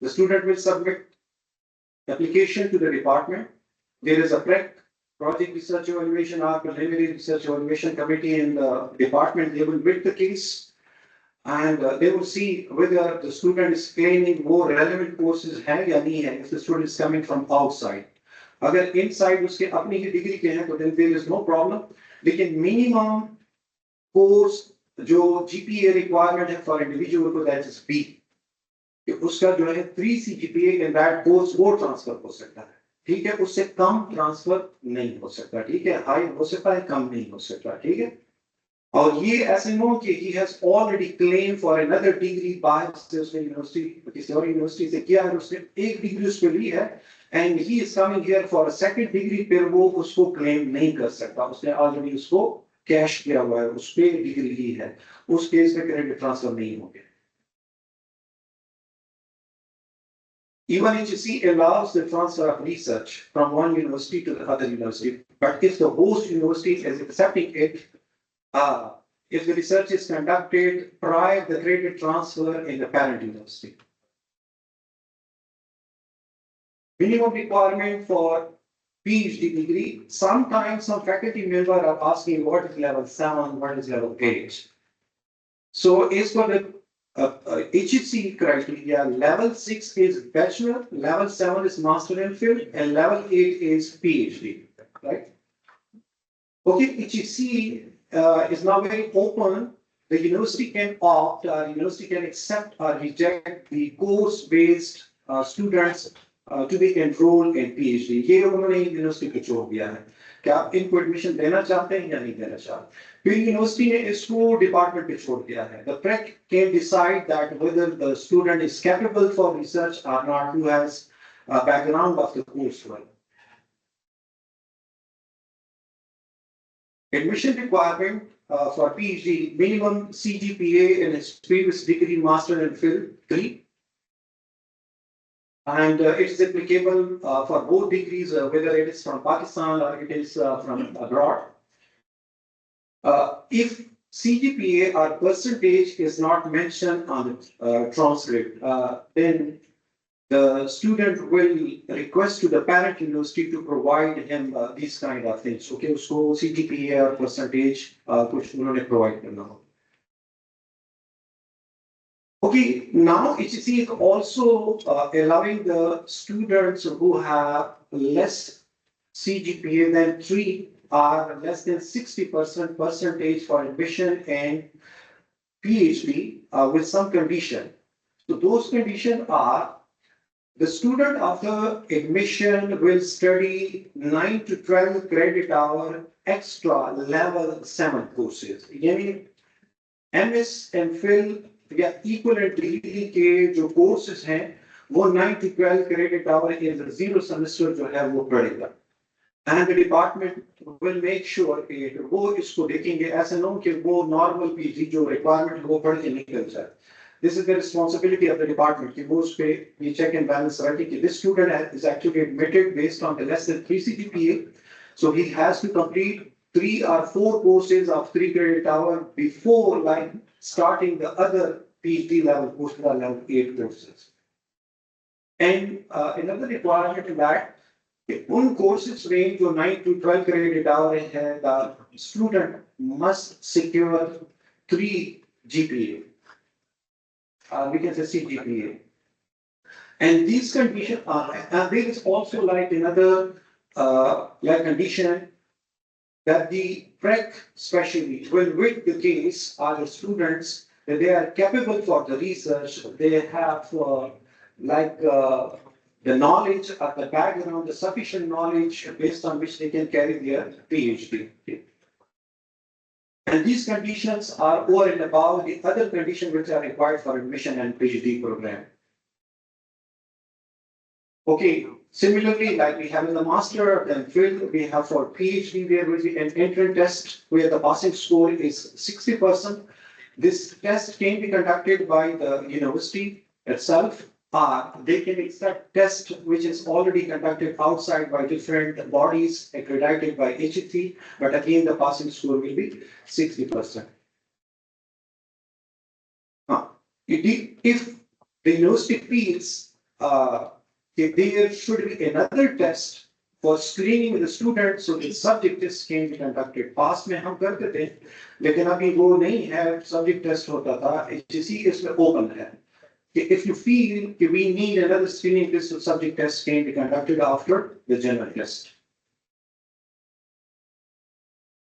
The student will submit application to the department. There is a PREC, Project Research Evaluation or Preliminary Research Evaluation Committee in the department. They will vet the case and they will see whether the student is claiming more relevant courses है या नहीं है. If the student is coming from outside, अगर inside उसके अपनी ही degree के हैं तो then there is no problem. लेकिन minimum course जो GPA requirement है for individual को, that is B. कि उसका जो है 3 CGPA in that course वो ट्रांसफर हो सकता है. ठीक है, उससे कम ट्रांसफर नहीं हो सकता. ठीक है, हाई हो सकता है, कम नहीं हो सकता. ठीक है. और ये ऐसे नो कि he has already claimed for another degree बाहर से उसने यूनिवर्सिटी किसी और यूनिवर्सिटी से किया है, उसने एक डिग्री उस पे ली है and he is coming here for a second degree, फिर वो उसको क्लेम नहीं कर सकता, उसने ऑलरेडी उसको कैश किया हुआ है, उस पे डिग्री ली है, उस केस में क्रेडिट ट्रांसफर नहीं होंगे. Even HEC allows the transfer of research from one university to the other university, but if the host university is accepting it, if the research is conducted prior to the credit transfer in the parent university. Minimum requirement for PhD degree. Sometimes some faculty members are asking what is level 7, what is level 8. So as for the HEC criteria, level 6 is bachelor, level 7 is master and field, and level 8 is PhD, right? Okay, HEC is now very open. The university can opt, university can accept or reject the course-based students to be enrolled in PhD. ये उन्होंने university को छोड़ दिया है कि आप इनको admission देना चाहते हैं या नहीं देना चाहते. फिर यूनिवर्सिटी ने इसको डिपार्टमेंट पे छोड़ दिया है. The PREC can decide that whether the student is capable for research or not, who has a background of the coursework. Admission requirement for PhD, minimum CGPA in its previous degree, master and field 3. And it is applicable for both degrees, whether it is from Pakistan or it is from abroad. If CGPA or percentage is not mentioned on the transcript, then the student will request to the parent university to provide him these kind of things. Okay, so CGPA or percentage, which उन्होंने provide करना हो. Okay, now HEC is also allowing the students who have less CGPA than 3 or less than 60% percentage for admission and PhD with some condition. So those conditions are the student after admission will study 9 to 12 credit hour extra level 7 courses. यानी MS and Phil या equivalent degree के जो courses हैं वो 9 to 12 credit hour in the 0 semester जो है वो पढ़ेगा. And the department will make sure कि वो इसको देखेंगे, ऐसा ना हो कि वो normal PG जो requirement वो पढ़ के निकल जाए. This is the responsibility of the department. कि वो उस पे ये check and balance रखें कि this student is actually admitted based on the less than 3 CGPA, so he has to complete 3 or 4 courses of 3 credit hour before like starting the other PhD level courses or level 8 courses. And another requirement is that उन courses range जो 9 to 12 credit hour है, the student must secure 3 GPA. We can say CGPA. And these conditions are, and there is also like another condition that the PREC specially will with the case are the students that they are capable for the research, they have the knowledge or the background, the sufficient knowledge based on which they can carry their PhD. And these conditions are over and above the other conditions which are required for admission and PhD program. Okay, similarly, like we have in the master and field, we have for PhD, there will be an entrance test where the passing score is 60%. This test can be conducted by the university itself, or they can accept test which is already conducted outside by different bodies accredited by HEC, but again the passing score will be 60%. If the university feels if there should be another test for screening the students, so the subject test can be conducted. Past में हम करते थे, लेकिन अभी वो नहीं है, subject test होता था, HEC इसमें open है. If you feel we need another screening test, so subject test can be conducted after the general test.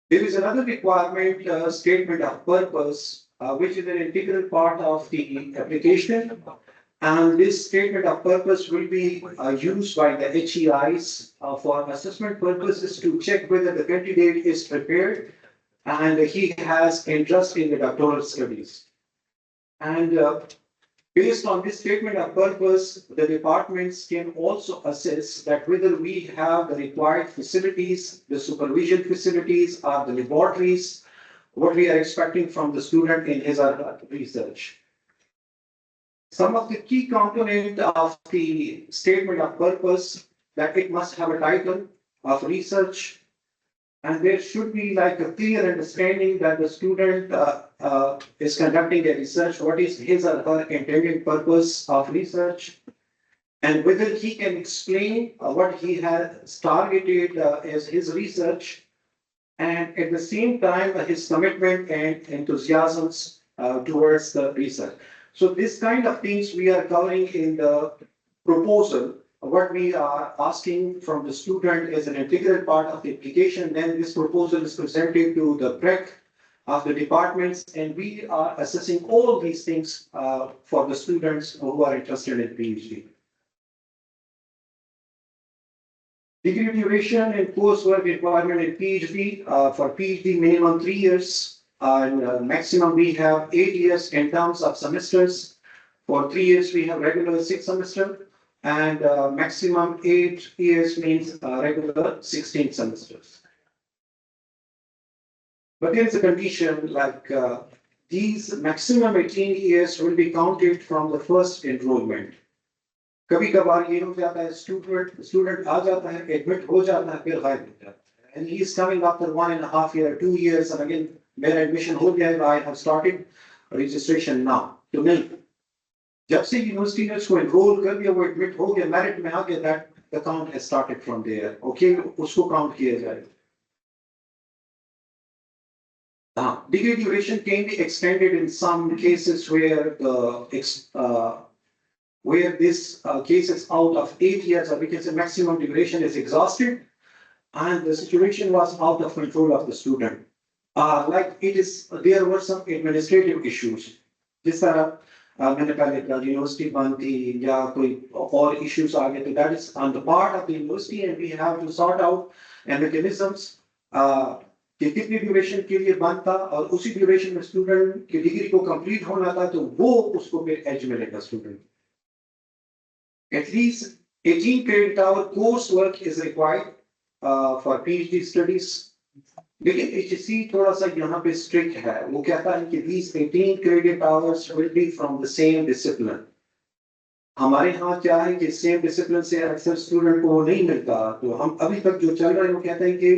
There is another requirement, statement of purpose, which is an integral part of the application. And this statement of purpose will be used by the HEIs for assessment purposes to check whether the candidate is prepared and he has interest in the doctoral studies. And based on this statement of purpose, the departments can also assess that whether we have the required facilities, the supervision facilities, or the laboratories, what we are expecting from the student in his or her research. Some of the key component of the statement of purpose that it must have a title of research, and there should be like a clear understanding that the student is conducting a research, what is his or her intended purpose of research, and whether he can explain what he has targeted as his research, and at the same time his commitment and enthusiasms towards the research. So this kind of things we are covering in the proposal. What we are asking from the student is an integral part of the application. Then this proposal is presented to the PREC of the departments, and we are assessing all these things for the students who are interested in PhD. Degree duration and coursework requirement in PhD. For PhD, minimum 3 years, and maximum we have 8 years in terms of semesters. For 3 years, we have regular 6 semester, and maximum 8 years means regular 16 semesters. But there is a condition like these maximum 18 years will be counted from the first enrollment. कभी कभार ये हो जाता है student आ जाता है, admit हो जाता है, फिर गायब हो जाता है, and he is coming after 1.5 years, 2 years, and again मेरा admission हो गया है, I have started registration now. तो नहीं, जब से यूनिवर्सिटी ने उसको enroll कर दिया, वो admit हो गया, merit में आ गया, that the count has started from there. Okay, उसको count किया जाएगा. Degree duration can be extended in some cases where this case is out of 8 years, or we can say maximum duration is exhausted, and the situation was out of control of the student. Like there were some administrative issues. This मैंने पहले कहा university बंद थी या कोई और issues आ गए, तो that is on the part of the university, and we have to sort out mechanisms कि कितनी ड्यूरेशन के लिए बंद था, और उसी ड्यूरेशन में स्टूडेंट की डिग्री को कंप्लीट होना था, तो वो उसको फिर एज मिलेगा student. At least 18 credit hour coursework is required for PhD studies. लेकिन HSC थोड़ा सा यहाँ पे strict है, वो कहता है कि these 18 credit hours will be from the same discipline. हमारे यहाँ क्या है कि same discipline से अक्सर स्टूडेंट को नहीं मिलता, तो हम अभी तक जो चल रहा है वो कहते हैं कि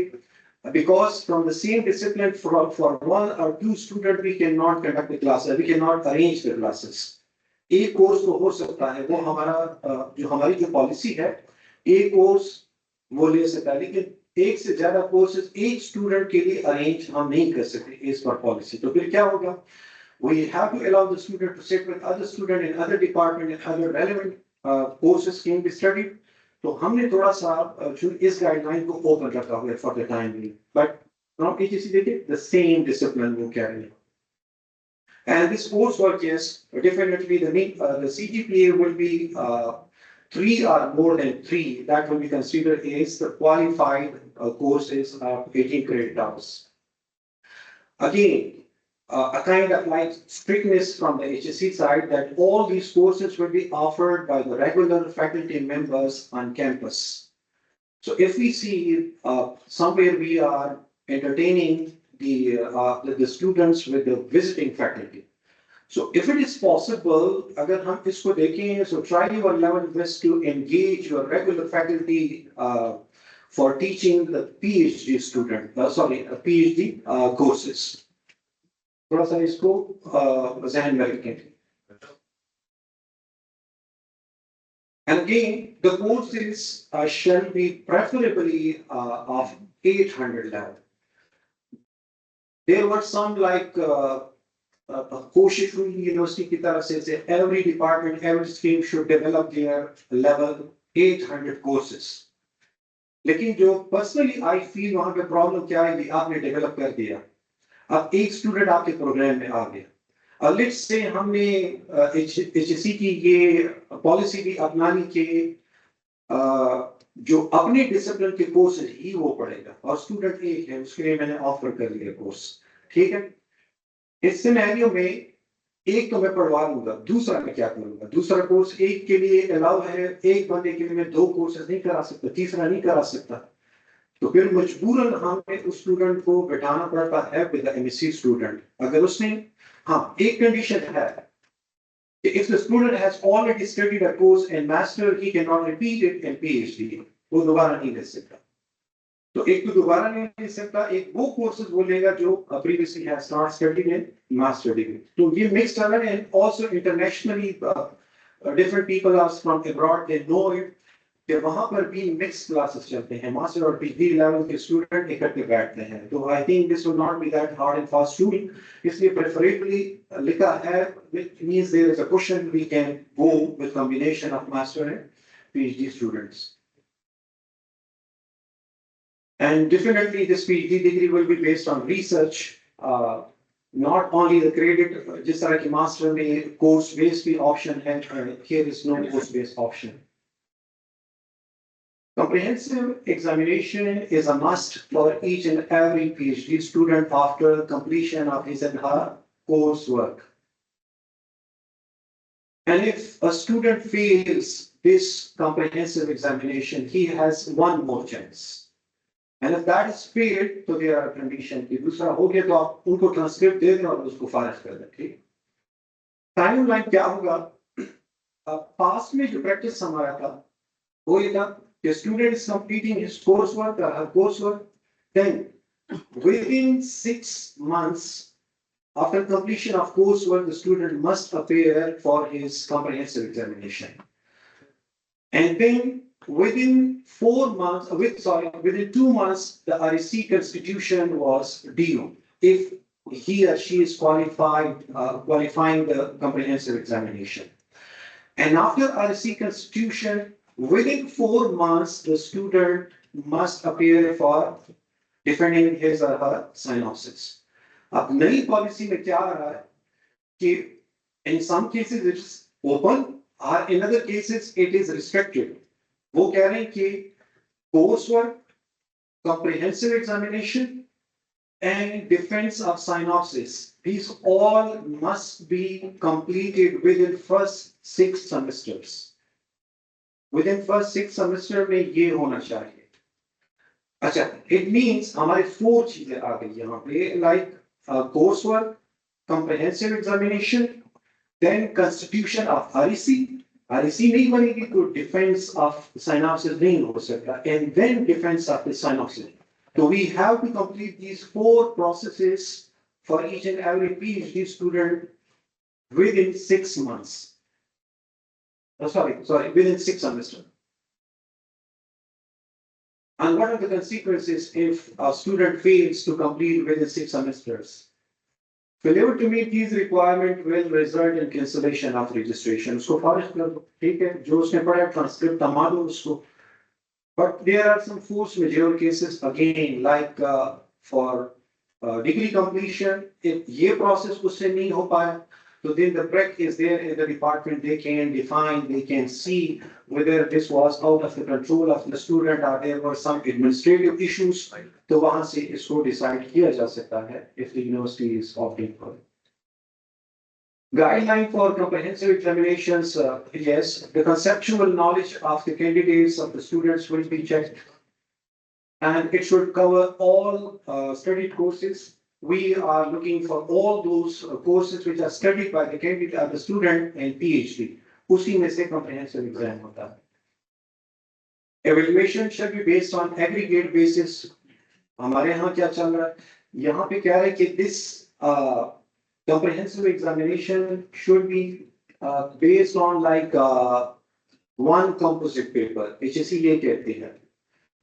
because from the same discipline for 1 or 2 students we cannot conduct the classes, we cannot arrange the classes. एक कोर्स तो हो सकता है, वो हमारी जो पॉलिसी है, एक कोर्स वो ले सकता है, लेकिन एक से ज्यादा कोर्सेज एक स्टूडेंट के लिए अरेंज हम नहीं कर सकते इस पर पॉलिसी. तो फिर क्या होगा? We have to allow the student to sit with other student in other department and other relevant courses can be studied. तो हमने थोड़ा सा इस गाइडलाइन को ओपन रखा हुआ है for the time being, but from HSC देखिए the same discipline वो क्या है. And this coursework, yes, definitely the CGPA will be 3 or more than 3. That will be considered as the qualified courses of 18 credit hours. Again, a kind of like strictness from the HSC side that all these courses will be offered by the regular faculty members on campus. So if we see somewhere we are entertaining the students with the visiting faculty. So if it is possible, agar hum isko dekhen, so try your level best to engage your regular faculty for teaching the PhD PhD courses. थोड़ा सा इसको ज़हन में रखें. And again, the courses shall be preferably of 800 level. There were some like कोशिश हुई university की तरफ से every department, every stream should develop their level 800 courses. लेकिन जो personally I feel वहाँ पे problem क्या है कि आपने develop कर दिया. अब एक स्टूडेंट आपके प्रोग्राम में आ गया, लेट्स से हमने HSC की ये पॉलिसी भी अपनानी कि जो अपने डिसिप्लिन के कोर्सेज ही वो पढ़ेगा और स्टूडेंट एक है उसके लिए मैंने ऑफर कर दिया कोर्स, ठीक है। इस सिनेरियो में एक तो मैं पढ़वा लूंगा, दूसरा मैं क्या करूंगा, दूसरा कोर्स एक के लिए अलाउ है, एक बंदे के लिए मैं 2 कोर्सेज नहीं करा सकता, तीसरा नहीं करा सकता, तो फिर मजबूरन हमें उस स्टूडेंट को बैठाना पड़ता है विद एमएससी स्टूडेंट। अगर उसने, हाँ एक कंडीशन है, if the student has already studied a course and mastered, he cannot repeat it in PhD, वो दोबारा नहीं ले सकता। तो एक तो दोबारा नहीं ले सकता, एक वो कोर्सेज वो लेगा जो previously has not studied in master degree। तो ये mixed है, and also internationally different people are from abroad, they know it कि वहां पर भी मिक्स क्लासेस चलते हैं, मास्टर और पीजी लेवल के स्टूडेंट इकट्ठे बैठते हैं। तो I think this will not be that hard and fast studying, इसलिए प्रेफरेबली लिखा है which means there is a question we can go with combination of master and PhD students. And definitely this PhD degree will be based on research, not only the credit, जिस तरह की master में course based भी option है, here is no course based option। Comprehensive examination is a must for each and every PhD student after completion of his and her coursework. And if a student fails this comprehensive examination, he has one more chance. And if that is failed, तो there are condition कि दूसरा हो गया तो आप उनको transcript दे दें और उसको फारिग कर दें, ठीक। टाइमलाइन क्या होगा, पास्ट में जो प्रैक्टिस हमारा था वो ये था, the student is completing his coursework or her coursework, then within 6 months after completion of coursework, the student must appear for his comprehensive examination. And then within 4 months, within 2 months, the REC constitution was due if he or she is qualifying the comprehensive examination. And after REC constitution, within 4 months, the student must appear for defending his or her synopsis. अब नई policy में क्या आ रहा है कि in some cases it's open, or in other cases it is restricted. वो कह रहे हैं कि coursework, comprehensive examination, and defense of synopsis, these all must be completed within first 6 semesters. Within first 6 semester में ये होना चाहिए। अच्छा, it means हमारे 4 चीजें आ गई यहाँ पे, like coursework, comprehensive examination, then constitution of REC, REC नहीं बनेगी तो defense of synopsis नहीं हो सकता, and then defense of the synopsis. So we have to complete these 4 processes for each and every PhD student within 6 months. Within 6 semesters. And what are the consequences if a student fails to complete within 6 semesters? Failure to meet these requirements will result in cancellation of registration. So far, ठीक है, जो उसने पढ़ा transcript तमा दो उसको. But there are some force majeure cases again, like for degree completion, if ये process उससे नहीं हो पाया, so then the break is there in the department, they can define, they can see whether this was out of the control of the student or there were some administrative issues. तो वहाँ से इसको decide किया जा सकता है if the university is opting for it. Guideline for comprehensive examinations, yes, the conceptual knowledge of the candidates of the students will be checked. And it should cover all studied courses. We are looking for all those courses which are studied by the candidate, the student and PhD. उसी में से comprehensive exam होता है. Evaluation should be based on aggregate basis. हमारे यहाँ क्या चल रहा है? यहाँ पे क्या है कि this comprehensive examination should be based on like one composite paper, HSC ये कहते हैं.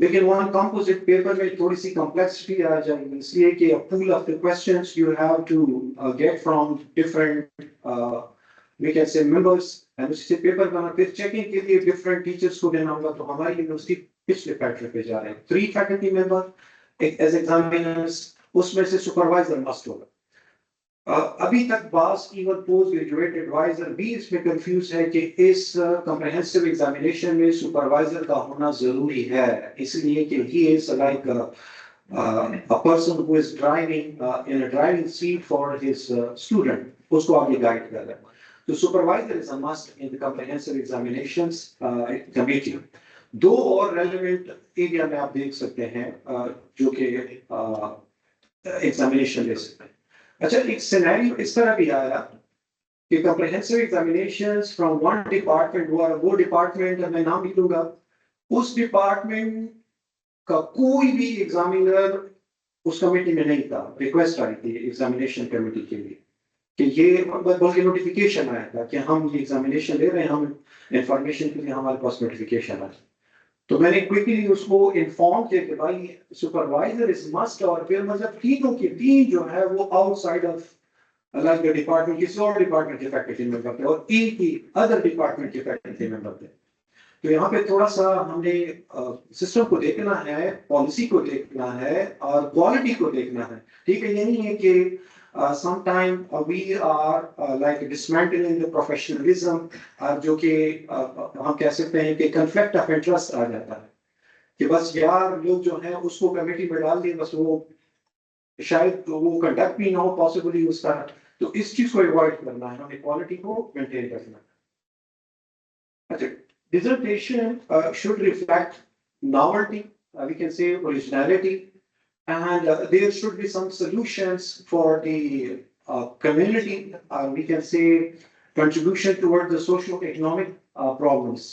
लेकिन one composite paper में थोड़ी सी complexity आ जाएगी, इसलिए कि a pool of the questions you have to get from different we can say members, and उसी से पेपर बना फिर checking के लिए different teachers को देना होगा. तो हमारी यूनिवर्सिटी पिछले पैटर्न पे जा रहे हैं. 3 faculty member as examiners, उसमें से supervisor must होगा. अभी तक बास इवन पोस्ट ग्रेजुएट एडवाइजर भी इसमें कंफ्यूज है कि इस कॉम्प्रिहेंसिव एग्जामिनेशन में सुपरवाइजर का होना जरूरी है, इसलिए कि he is like a person who is driving in a driving seat for his student, उसको आगे गाइड कर रहा है. तो supervisor is a must in the comprehensive examinations committee. दो और relevant area में आप देख सकते हैं जो कि एग्जामिनेशन ले सकते हैं. अच्छा, एक सिनेरियो इस तरह भी आया कि comprehensive examinations from one department, वो डिपार्टमेंट मैं नाम नहीं लूंगा, उस डिपार्टमेंट का कोई भी एग्जामिनर उस कमेटी में नहीं था. रिक्वेस्ट आई थी एग्जामिनेशन कमेटी के लिए कि ये बल्कि नोटिफिकेशन आया था कि हम ये एग्जामिनेशन ले रहे हैं, हम इंफॉर्मेशन के लिए हमारे पास नोटिफिकेशन आया. तो मैंने क्विकली उसको इन्फॉर्म किया कि भाई सुपरवाइजर इज मस्ट, और फिर मतलब तीनों की तीन जो है वो आउटसाइड ऑफ अलग डिपार्टमेंट, किसी और डिपार्टमेंट के फैकल्टी मेंबर थे और एक ही अदर डिपार्टमेंट के फैकल्टी मेंबर थे. तो यहाँ पे थोड़ा सा हमने सिस्टम को देखना है, पॉलिसी को देखना है और क्वालिटी को देखना है. ठीक है, ये नहीं है कि sometime we are like dismantling the professionalism, जो कि हम कह सकते हैं कि conflict of interest आ जाता है कि बस यार लोग जो हैं उसको कमेटी में डाल दिए, बस वो शायद वो कंडक्ट भी ना हो पॉसिबली उसका. तो इस चीज को अवॉइड करना है, हमें क्वालिटी को मेंटेन करना है. अच्छा, dissertation should reflect novelty, we can say originality, and there should be some solutions for the community, we can say contribution toward the socio-economic problems.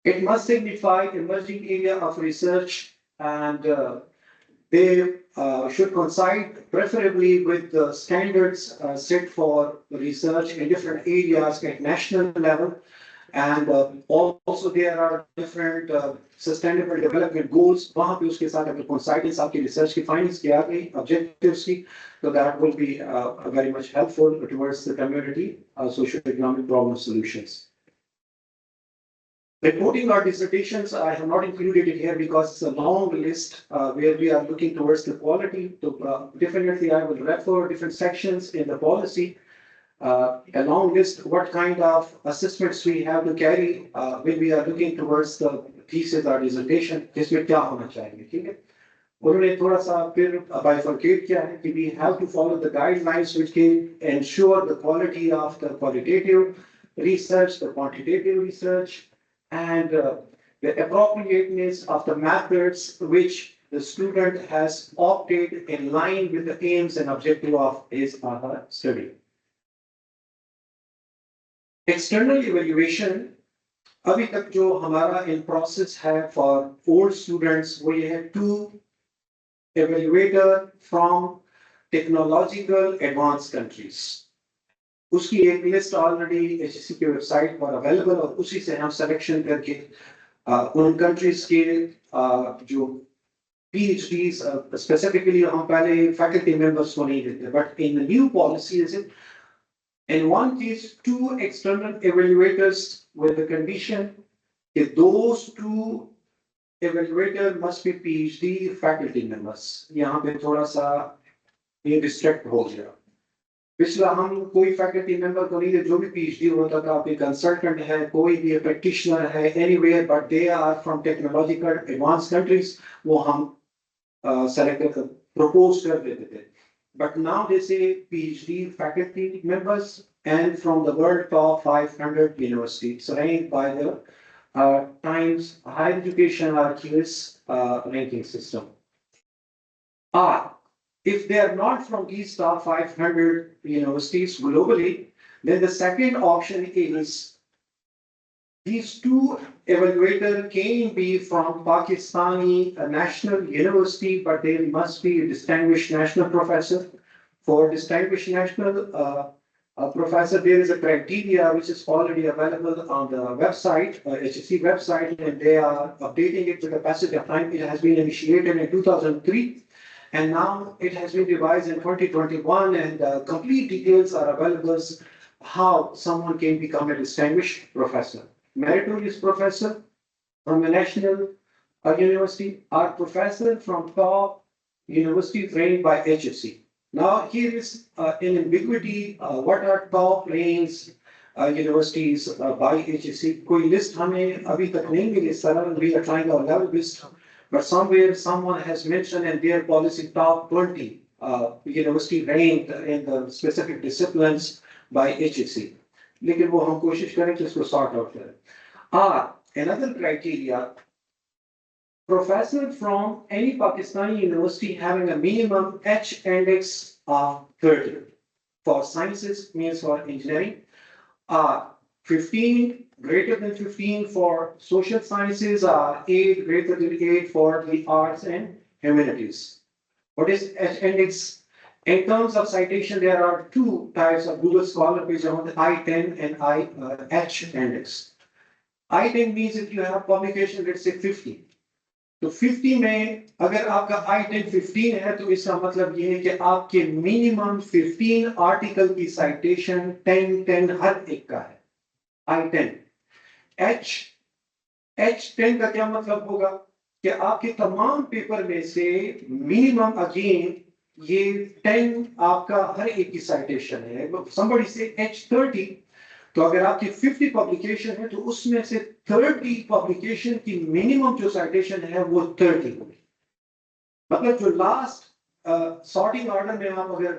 It must signify emerging area of research, and they should coincide preferably with the standards set for research in different areas at national level. And also there are different sustainable development goals. वहाँ पे उसके साथ अगर coincidence आपकी research की findings की आ गई, objectives की, so that will be very much helpful towards the community socio-economic problem solutions. Reporting our dissertations, I have not included it here because it's a long list where we are looking towards the quality. So definitely I will refer different sections in the policy. A long list, what kind of assessments we have to carry when we are looking towards the thesis or dissertation, जिसमें क्या होना चाहिए. ठीक है, उन्होंने थोड़ा सा फिर bifurcate किया है कि we have to follow the guidelines which can ensure the quality of the qualitative research, the quantitative research, and the appropriateness of the methods which the student has opted in line with the aims and objective of his or her study. External evaluation, अभी तक जो हमारा in process है for old students, वो ये है 2 evaluator from technological advanced countries. उसकी एक लिस्ट ऑलरेडी HSC के वेबसाइट पर अवेलेबल, और उसी से हम सिलेक्शन करके उन कंट्रीज के जो PhDs स्पेसिफिकली हम पहले फैकल्टी मेंबर्स को नहीं देते, but in the new policy is it. In one case, 2 external evaluators with the condition that those 2 evaluators must be PhD faculty members. यहाँ पे थोड़ा सा ये रिस्ट्रिक्ट हो गया. पिछला हम कोई फैकल्टी मेंबर को नहीं थे, जो भी PhD होता था, कोई कंसल्टेंट है, कोई भी प्रैक्टिशनर है, anywhere but they are from technological advanced countries, वो हम सेलेक्ट प्रपोज कर देते थे. But now they say PhD faculty members and from the world top 500 universities ranked by the Times Higher Education RQS ranking system. If they are not from these top 500 universities globally, then the second option is these 2 evaluators can be from Pakistani national university, but they must be a distinguished national professor. For distinguished national professor, there is a criteria which is already available on the website, HSC website, and they are updating it with the passage of time. It has been initiated in 2003, and now it has been revised in 2021, and complete details are available how someone can become a distinguished professor. Meritorious professor from a national university or professor from top universities ranked by HSC. Now, here is an ambiguity, what are top ranks universities by HEC? कोई list हमें अभी तक नहीं मिली sir, we are trying our level list, but somewhere someone has mentioned in their policy top 20 university ranked in the specific disciplines by HEC. लेकिन वो हम कोशिश करें कि इसको sort out करें. Another criteria, professor from any Pakistani university having a minimum H index of 30 for sciences, means for engineering, 15 greater than 15 for social sciences, 8 greater than 8 for the arts and humanities. What is H index? In terms of citation, there are two types of Google Scholar page on the I-10 and H index. I-10 means if you have publication, let's say 50. तो 50 में अगर आपका I-10 15 है तो इसका मतलब ये है कि आपके मिनिमम 15 आर्टिकल की साइटेशन 10 हर एक का है. I-10. H10 का क्या मतलब होगा कि आपके तमाम पेपर में से मिनिमम अगेन ये 10 आपका हर एक की साइटेशन है. somebody say H30, तो अगर आपकी 50 पब्लिकेशन है तो उसमें से 30 पब्लिकेशन की मिनिमम जो साइटेशन है वो 30 होगी. मतलब जो लास्ट सॉर्टिंग ऑर्डर में आप अगर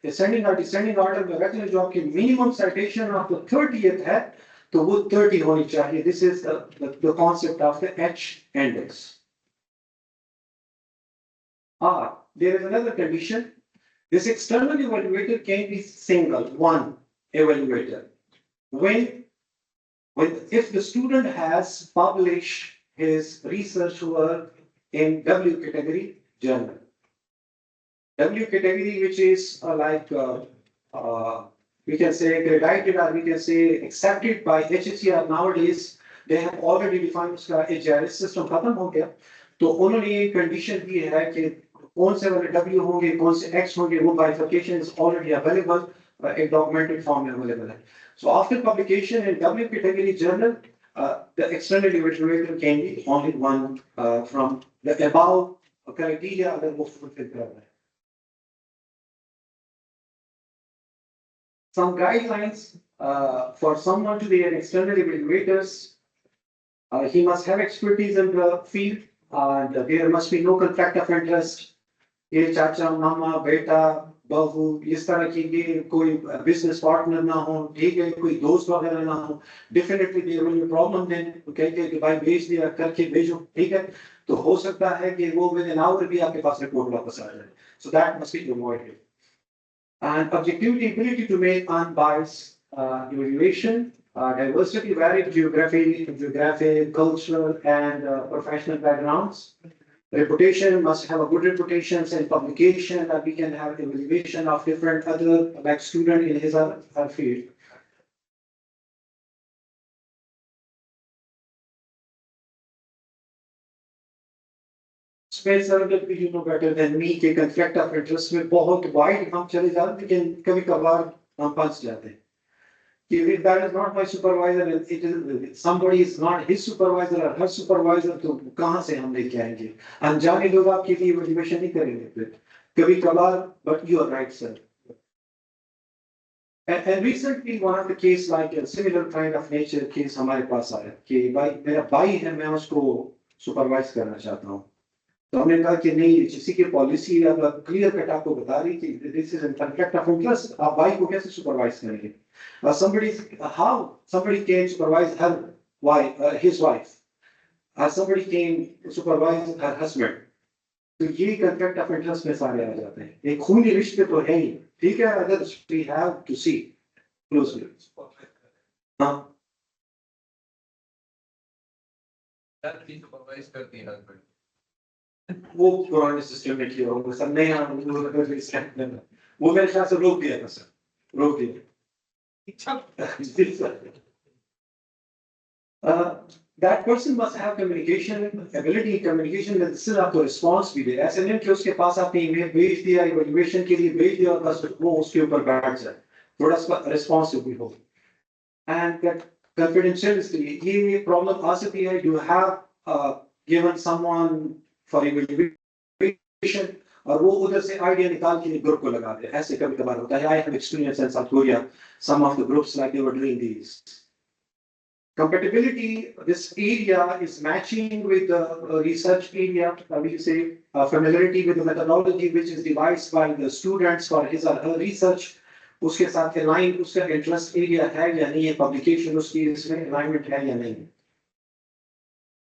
असेंडिंग और डिसेंडिंग ऑर्डर में रख लें, जो आपकी मिनिमम साइटेशन आपको 30th है तो वो 30 होनी चाहिए. This is the concept of the H index. There is another condition. This external evaluator can be single, one evaluator. If the student has published his research work in W category journal, W category, which is we can say credited or we can say accepted by HCR nowadays, they have already defined उसका HRS system खत्म हो गया, तो उन्होंने ये condition दी है कि कौन से वाले W होंगे, कौन से X होंगे, वो bifurcation is already available, एक documented form में available है. So after publication in W category journal, the external evaluator can be only one from the above criteria अगर वो fulfill कर रहा है. Some guidelines for someone to be an external evaluators, he must have expertise in the field, and there must be no conflict of interest. ये चाचा मामा बेटा बहू इस तरह की ये कोई बिजनेस पार्टनर ना हो, ठीक है, कोई दोस्त वगैरह ना हो. Definitely there will be problem then. तो कहते हैं कि भाई भेज दिया करके भेजो, ठीक है, तो हो सकता है कि वो विद एन आवर भी आपके पास रिपोर्ट वापस आ जाए. So that must be avoided. And objectivity, ability to make unbiased evaluation, diversity, varied geographic, cultural, and professional backgrounds. Reputation must have a good reputation in publication, that we can have evaluation of different other like student in his or her field. Space surrogate, you know better than me कि conflict of interest में बहुत wide हम चले जाते हैं, लेकिन कभी कभार हम फंस जाते हैं. If that is not my supervisor, it is somebody is not his supervisor or her supervisor, तो कहाँ से हम लेके आएंगे? अनजाने लोग आपके लिए evaluation नहीं करेंगे फिर. कभी कभार, but you are right, sir. And recently one of the case like a similar kind of nature case हमारे पास आया कि भाई मेरा भाई है, मैं उसको supervise करना चाहता हूँ. तो हमने कहा कि नहीं, किसी की पॉलिसी अब क्लियर कट आपको बता रही कि this is in conflict of interest, आप भाई को कैसे सुपरवाइज करेंगे? somebody can supervise her wife, his wife, somebody can supervise her husband. तो ये कॉन्फ्लिक्ट ऑफ इंटरेस्ट में सारे आ जाते हैं. एक खूनी रिश्ते तो है ही, ठीक है, अगर we have to see closely. हाँ, सुपरवाइज करती है हस्बैंड. वो पुराने सिस्टम में किया होगा सर. नहीं, वो मेरे ख्याल से रोक दिया था सर, रोक दिया. That person must have communication ability, communication में सिर्फ आपको रिस्पॉन्स भी दे. ऐसे नहीं कि उसके पास आपने ईमेल भेज दिया, इवैल्यूएशन के लिए भेज दिया और बस वो उसके ऊपर बैठ जाए. थोड़ा सा रिस्पॉन्सिव भी हो. And that confidentiality, ये प्रॉब्लम आ सकती है. You have given someone for evaluation और वो उधर से आइडिया निकाल के ग्रुप को लगा दे, ऐसे कभी कभार होता है. I have experience in South Korea, some of the groups like they were doing these. Compatibility, this area is matching with the research area, we say, familiarity with the methodology which is devised by the students for his or her research. उसके साथ align, उसका interest area है या नहीं है, publication उसकी इसमें alignment है या नहीं.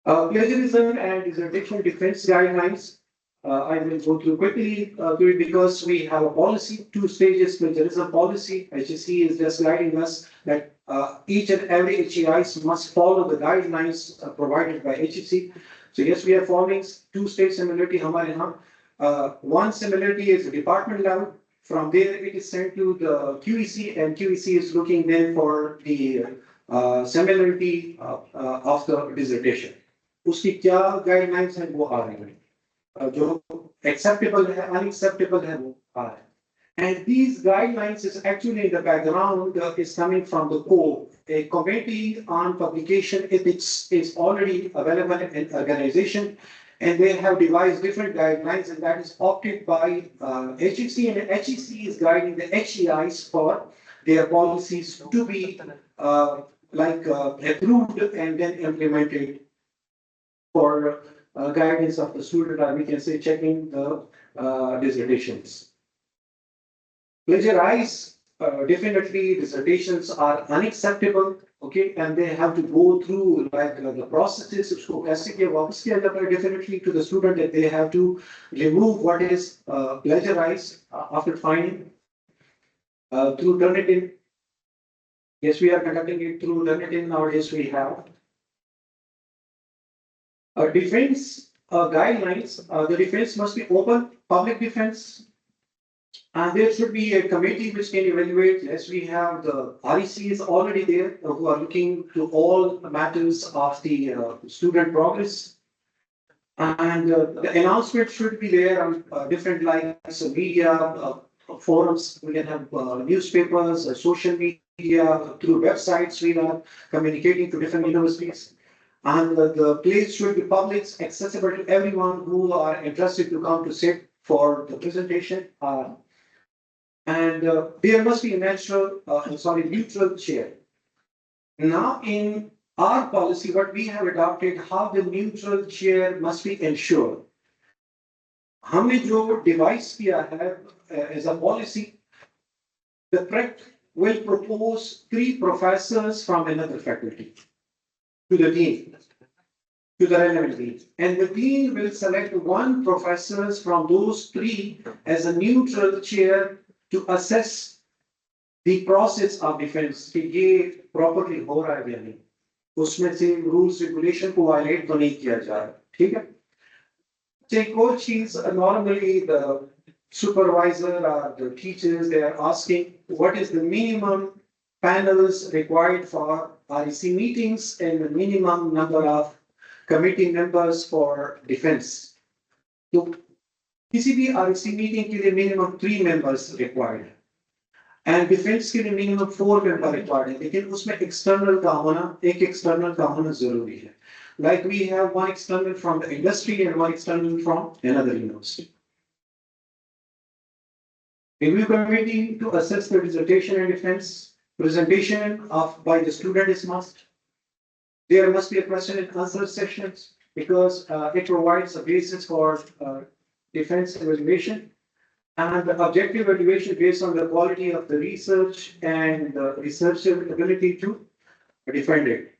Plagiarism and dissertation defense guidelines. I will go through quickly through it because we have a policy, 2 stages plagiarism policy. HEC is just guiding us that each and every HEIs must follow the guidelines provided by HEC. So yes, we are following 2-stage similarity. हमारे यहाँ one similarity is department level. From there, it is sent to the QEC, and QEC is looking then for the similarity of the dissertation. उसकी क्या guidelines हैं वो आ रही हैं. जो acceptable है, unacceptable है वो आ रहा है. And these guidelines is actually in the background is coming from the core. A committee on publication ethics is already available in organization, and they have devised different guidelines, and that is opted by HEC, and HEC is guiding the HEIs for their policies to be approved and then implemented for guidance of the student, or we can say checking the dissertations. Plagiarize, definitely dissertations are unacceptable, okay, and they have to go through the processes, definitely to the student that they have to remove what is plagiarized after finding through Turnitin. Yes, we are conducting it through Turnitin nowadays. We have defense guidelines. The defense must be open, public defense. And there should be a committee which can evaluate. Yes, we have the RECs already there who are looking to all matters of the student progress. And the announcement should be there on different lines of media, forums. We can have newspapers, social media, through websites. We are communicating to different universities. And the place should be public, accessible to everyone who are interested to come to sit for the presentation. And there must be a neutral chair. Now, in our policy, what we have adopted, how the neutral chair must be ensured. हमने जो device किया है as a policy, the PREC will propose 3 professors from another faculty to the dean, to the relevant dean. And the dean will select 1 professor from those 3 as a neutral chair to assess the process of defense. कि ये properly हो रहा है या नहीं, उसमें से rules regulation को violate तो नहीं किया जा रहा, ठीक है? Say coach is normally the supervisor or the teachers, they are asking what is the minimum panels required for REC meetings and the minimum number of committee members for defense. So किसी भी REC meeting के लिए minimum 3 members required है, and defense के लिए minimum 4 members required है, लेकिन उसमें external का होना, एक external का होना जरूरी है. Like we have 1 external from the industry and 1 external from another university. Review committee to assess the dissertation and defense. Presentation by the student is must. There must be a question and answer sessions because it provides a basis for defense evaluation, and the objective evaluation based on the quality of the research and the researcher ability to defend it.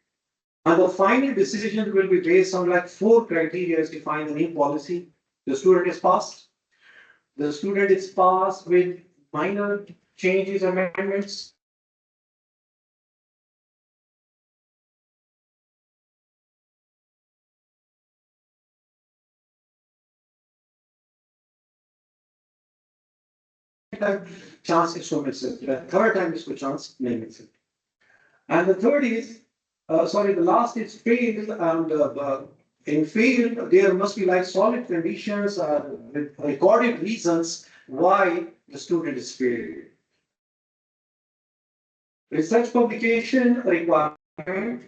And the final decision will be based on 4 criteria as defined in the policy. The student is passed. The student is passed with minor changes, amendments. Chance इसको मिल सकता है, third time इसको chance नहीं मिल सकता. And the third is, the last is failed, and in failed there must be solid conditions with recorded reasons why the student is failed. Research publication required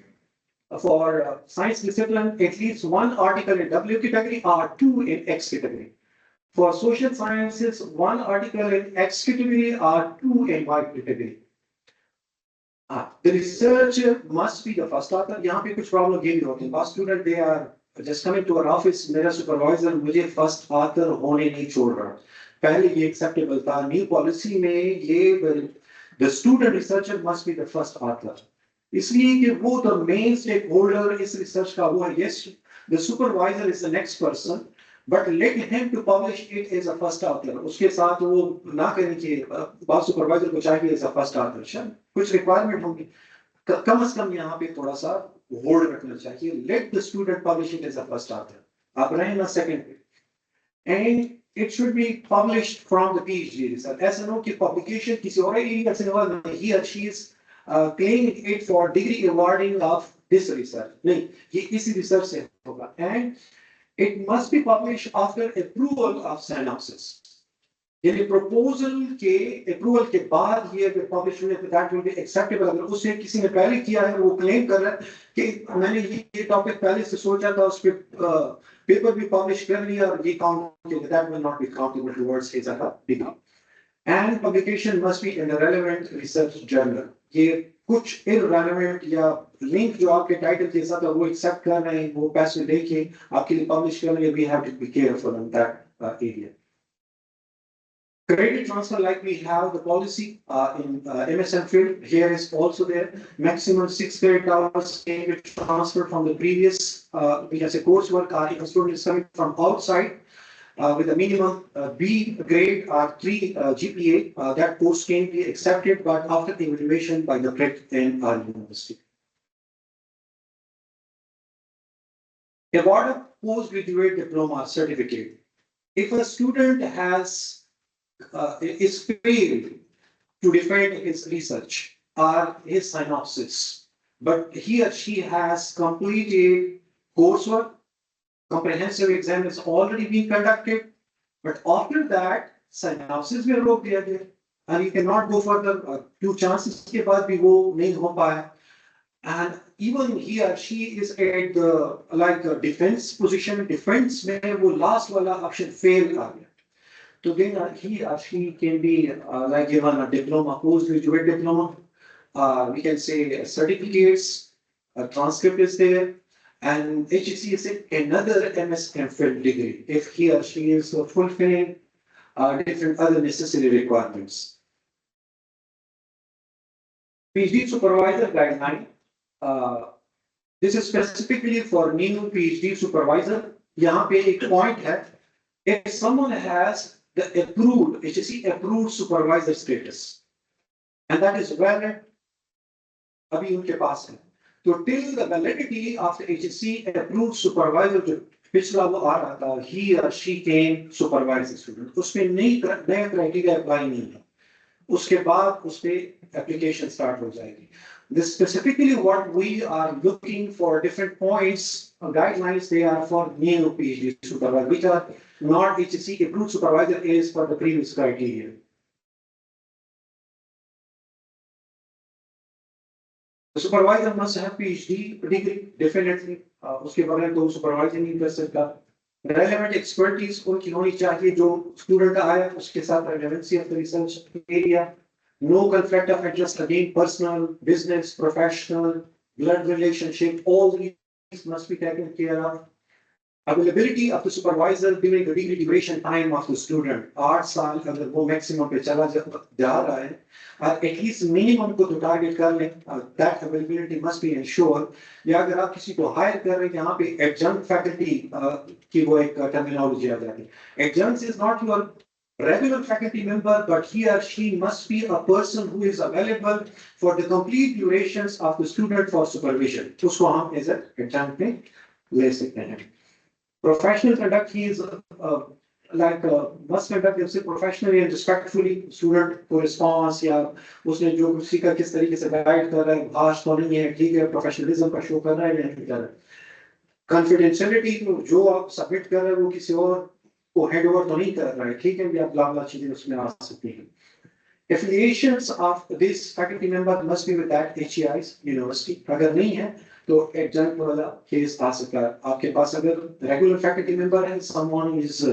for science discipline at least 1 article in W category or 2 in X category. For social sciences, one article in X category or two in Y category. The researcher must be the first author. यहाँ पे कुछ problem ये भी होते हैं. Most student they are just coming to our office. मेरा supervisor मुझे first author होने नहीं छोड़ रहा. पहले ये acceptable था. New policy में ये the student researcher must be the first author. इसलिए कि वो the main stakeholder इस research का वो है. Yes, the supervisor is the next person. But let him to publish it as a first author. उसके साथ वो ना करें कि बात सुपरवाइजर को चाहिए as a first author. कुछ रिक्वायरमेंट होंगी. कम से कम यहाँ पे थोड़ा सा होल्ड रखना चाहिए. Let the student publish it as a first author. आप रहें ना second पे. And it should be published from the PhD research. ऐसा ना हो कि publication किसी और एरिया से हुआ. He or she is claiming it for degree awarding of this research. नहीं, ये इसी research से होगा. And it must be published after approval of synopsis. यानी proposal के approval के बाद ये publish होने पे that will be acceptable. अगर उसे किसी ने पहले किया है वो claim कर रहा है कि मैंने ये topic पहले से सोचा था, उस पे paper भी publish कर लिया और ये count किया, that will not be countable towards his degree. And publication must be in the relevant research journal. ये कुछ irrelevant या link जो आपके title के साथ वो accept कर रहे हैं, वो पैसे देके आपके लिए publish कर रहे हैं, we have to be careful in that area. Credit transfer, like we have the policy in MSN field, here is also there. Maximum 6 credit hours can be transferred from the previous, we can say coursework, or if a student is coming from outside, with a minimum B grade or 3 GPA, that course can be accepted, but after the evaluation by the credit in our university. Award of postgraduate diploma certificate. If a student has is failed to defend his research or his synopsis, but he or she has completed coursework, comprehensive exam is already being conducted, but after that, synopsis will rock दिया गया, and you cannot go further. 2 chances के बाद भी वो नहीं हो पाया, and even he or she is at the like a defense position, defense में वो last वाला option fail आ गया. So then he or she can be like given a diploma, postgraduate diploma, we can say certificates, a transcript is there. And HEC is another MS/MPhil degree if he or she is fulfilling different other necessary requirements. PhD supervisor guideline. This is specifically for new PhD supervisor. यहाँ पे एक point है. If someone has the approved HEC approved supervisor status, and that is valid, अभी उनके पास है. So till the validity of the HEC approved supervisor जो पिछला वो आ रहा था, he or she can supervise the student. उसमें नया criteria apply नहीं है. उसके बाद उसपे application start हो जाएगी. This specifically what we are looking for different points, guidelines, they are for new PhD supervisor, which are not HEC approved supervisor is for the previous criteria. The supervisor must have PhD degree, definitely. उसके बगैर तो supervisor नहीं कर सकता. Relevant expertise उनकी होनी चाहिए जो student आया उसके साथ relevancy of the research area. No conflict of interest again, personal, business, professional, blood relationship, all these must be taken care of. Availability of the supervisor during the degree duration time of the student. 8 साल अगर वो maximum पे चला जा रहा है, at least minimum को तो target कर लें. That availability must be ensured. या अगर आप किसी को hire कर रहे हैं, यहाँ पे adjunct faculty की वो एक terminology आ जाती है. Adjunct is not your regular faculty member, but he or she must be a person who is available for the complete durations of the student for supervision. उसको हम as an adjunct में ले सकते हैं. Professional conduct, he is must conduct himself professionally and respectfully. Student को response या उसने जो किसी का किस तरीके से guide कर रहा है, भाष तो नहीं है, ठीक है, professionalism का show कर रहा है या नहीं कर रहा है. Confidentiality जो आप submit कर रहे हैं वो किसी और को hand over तो नहीं कर रहा है, ठीक है, या blah चीजें उसमें आ सकती हैं. Affiliations of this faculty member must be with that HEI's university. अगर नहीं है तो adjunct वाला केस आ सकता है. आपके पास अगर regular faculty member है, someone is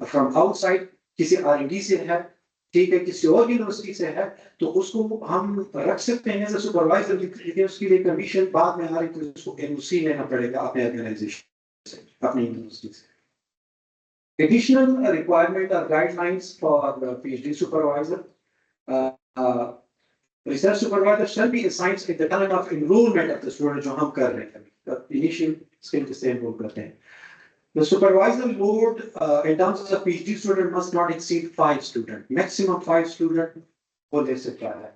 फ्रॉम आउटसाइड, किसी R&D से है, ठीक है, किसी और यूनिवर्सिटी से है, तो उसको हम रख सकते हैं एज सुपरवाइजर, लेकिन उसके लिए कंडीशन बाद में आ रही है, उसको NOC लेना पड़ेगा अपने ऑर्गेनाइजेशन से, अपनी यूनिवर्सिटी से. Additional requirement or guidelines for the PhD supervisor. Uh, uh, Research supervisor shall be assigned at the time of enrollment of the student जो हम कर रहे हैं, the initial stage से enroll करते हैं. The supervisor load in terms of the PhD student must not exceed 5 students. Maximum 5 students वो ले सकता है.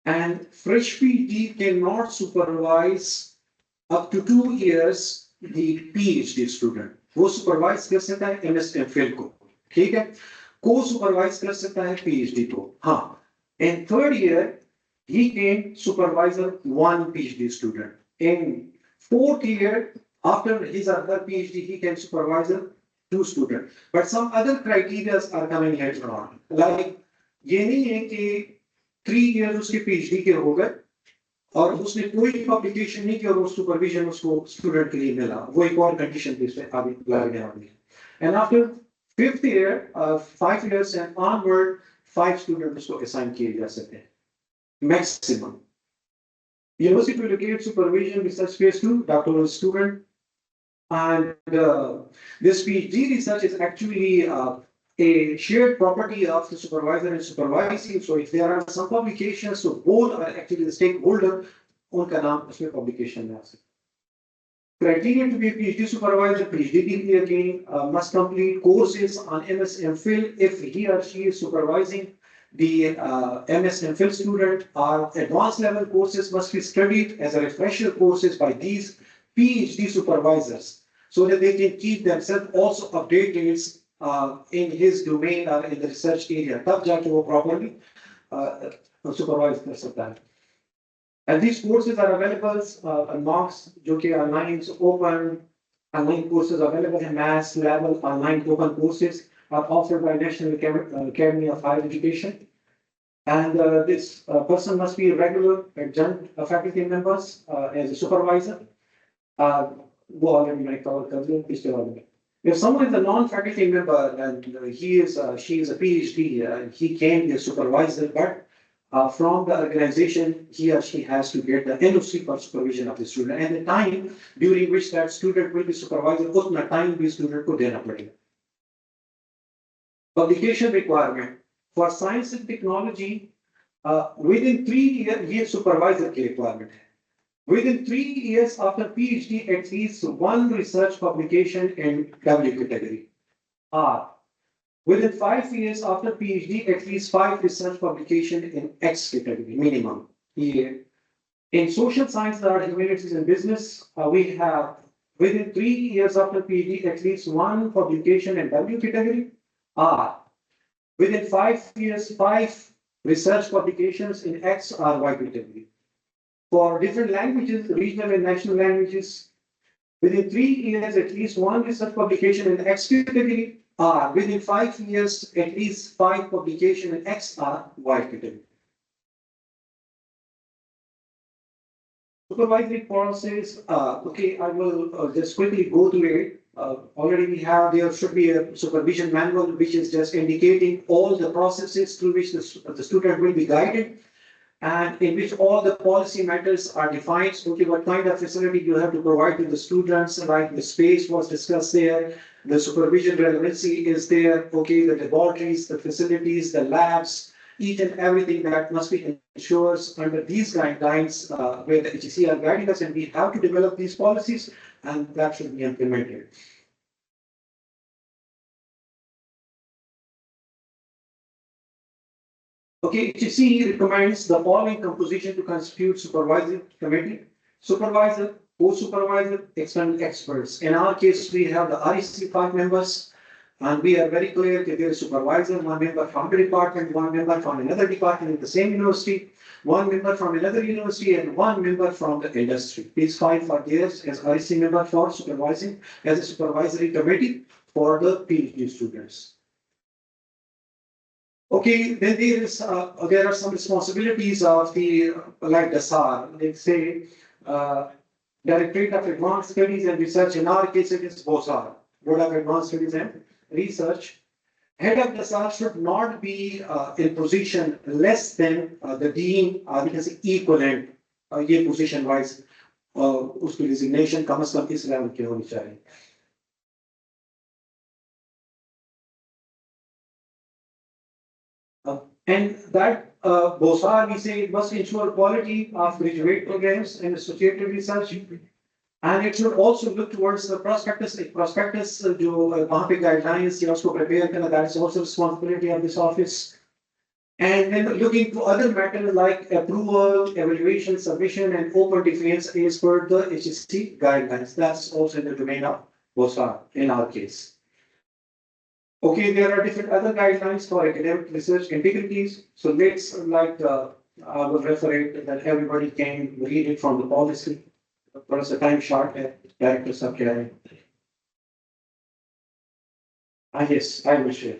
And fresh PhD cannot supervise up to 2 years the PhD student. वो सुपरवाइज कर सकता है MS/MPhil को, ठीक है, को सुपरवाइज कर सकता है PhD को. हाँ, in third year he can supervisor 1 PhD student. In fourth year after his other PhD he can supervisor 2 students. But some other criteria are coming later on. Like ये नहीं है कि 3 years उसके PhD के हो गए और उसने कोई पब्लिकेशन नहीं किया और वो सुपरविजन उसको स्टूडेंट के लिए मिला, वो एक और कंडीशन पे इसमें अभी लग गया. And after 5th year 5 years and onward 5 student उसको असाइन किए जा सकते हैं maximum. University to locate supervision research phase 2 doctoral student, and this PhD research is actually a shared property of the supervisor and supervising. So if there are some publications, so both are actually the stakeholder, उनका नाम उसमें publication में आ सकता है. Criteria to be a PhD supervisor: PhD degree again must complete courses on MS/MPhil if he or she is supervising the MS/MPhil student. Or advanced level courses must be studied as a refresher courses by these PhD supervisors, so that they can keep themselves also updated in his domain or in the research area. तब जाके वो properly supervise कर सकता है. And these courses are available on MOOCs, जो कि online online courses available in mass level online open courses are offered by National Academy of Higher Education. And this person must be a regular adjunct faculty members as a supervisor. वो already मैंने cover कर दिया पिछले वाले में. If someone is a non-faculty member and she is a PhD, he can be a supervisor, but from the organization, he or she has to get the NOC for supervision of the student, and the time during which that student will be supervised, उतना time भी student को देना पड़ेगा. Publication requirement for science and technology within 3 years, ये supervisor की requirement है. Within 3 years after PhD, at least 1 research publication in W category. Within 5 years after PhD, at least 5 research publication in X category, minimum. Yeah. In social science, art, humanities, and business, we have within 3 years after PhD, at least 1 publication in W category. Within 5 years, 5 research publications in X or Y category. For different languages, regional and national languages, within 3 years, at least 1 research publication in X category. Within 5 years, at least 5 publication in X or Y category. Supervisory process. Okay, I will just quickly go through it. Already we have, there should be a supervision manual which is just indicating all the processes through which the student will be guided, and in which all the policy matters are defined. Okay, what kind of facility you have to provide to the students, like the space was discussed there, the supervision relevancy is there, okay, the laboratories, the facilities, the labs, each and everything that must be ensured under these guidelines where the HEC are guiding us, and we have to develop these policies, and that should be implemented. Okay, HEC recommends the following composition to constitute supervisory committee: supervisor, co-supervisor, external experts. In our case, we have the REC 5 members, and we are very clear that there is supervisor, 1 member from the department, 1 member from another department in the same university, 1 member from another university, and 1 member from the industry. These 5 are there as REC member for supervising as a supervisory committee for the PhD students. Okay, then there are some responsibilities of the like the SAR. Let's say Directorate of Advanced Studies and Research. In our case, it is BOSAR, Board of Advanced Studies and research, head of the SAR should not be in position less than the dean, we can say equivalent, ये position wise, उसकी designation कम से कम इस level की होनी चाहिए. And that BOSAR, we say it must ensure quality of graduate programs and associated research. And it should also look towards the prospectus. Prospectus, जो वहाँ पे guidelines या उसको prepare करना, that is also responsibility of this office. And then looking to other matters like approval, evaluation, submission, and open defense is per the HSC guidelines. That's also in the domain of BOSAR in our case. Okay, there are different other guidelines for academic research integrities. So let's I will refer it that everybody can read it from the policy. For us, a time short, director subject. Yes, I will share.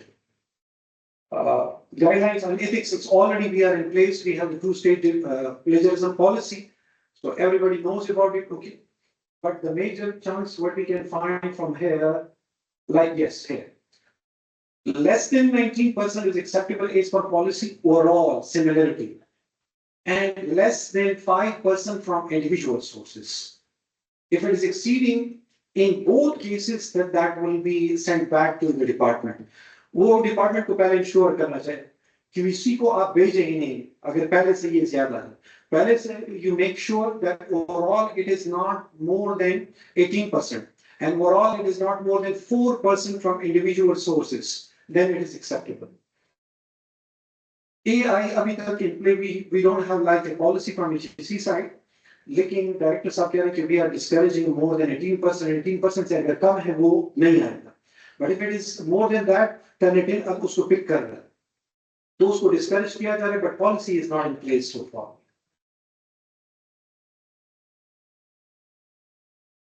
Guidelines on ethics, it's already we are in place. We have the two-stage plagiarism policy. So everybody knows about it, okay. But the major chunks, what we can find from here, like yes, here. Less than 19% is acceptable age for policy overall similarity, and less than 5% from individual sources. If it is exceeding, in both cases, that will be sent back to the department. वो department को पहले ensure करना चाहिए कि किसी को आप भेजें ही नहीं अगर पहले से ये ज्यादा है. पहले से you make sure that overall it is not more than 18%, and overall it is not more than 4% from individual sources. Then it is acceptable. AI अभी तक in play we don't have like a policy from HSC side. लेकिन director साहब कह रहे हैं कि we are discouraging more than 18%. 18% से अगर कम है वो नहीं आएगा. But if it is more than that, then it is अब उसको pick कर रहा है. तो उसको discourage किया जा रहा है, but policy is not in place so far.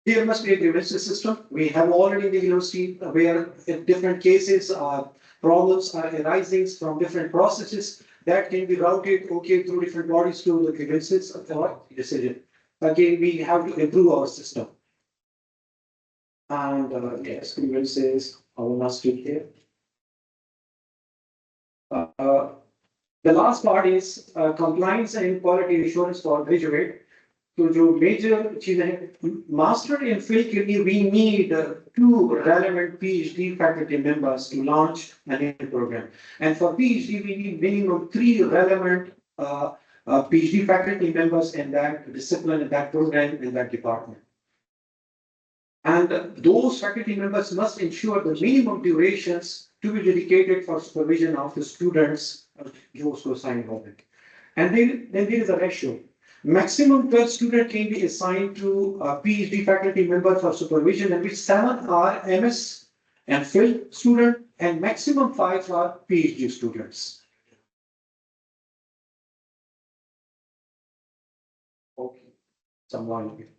There must be a grievance system. We have already in the university where in different cases problems are arising from different processes that can be routed through different bodies to the grievances for decision. Again, we have to improve our system. And yes, grievances, I will not speak here. The last part is compliance and quality assurance for graduate. तो जो major चीजें हैं master in field के लिए we need two relevant PhD faculty members to launch an program, and for PhD we need minimum 3 relevant PhD faculty members in that discipline, in that program, in that department. And those faculty members must ensure the minimum durations to be dedicated for supervision of the students जो उसको assign होंगे. And then there is a ratio. Maximum 12 students can be assigned to a PhD faculty member for supervision, and which 7 are MS and Phil student, and maximum 5 are PhD students. Okay, someone here.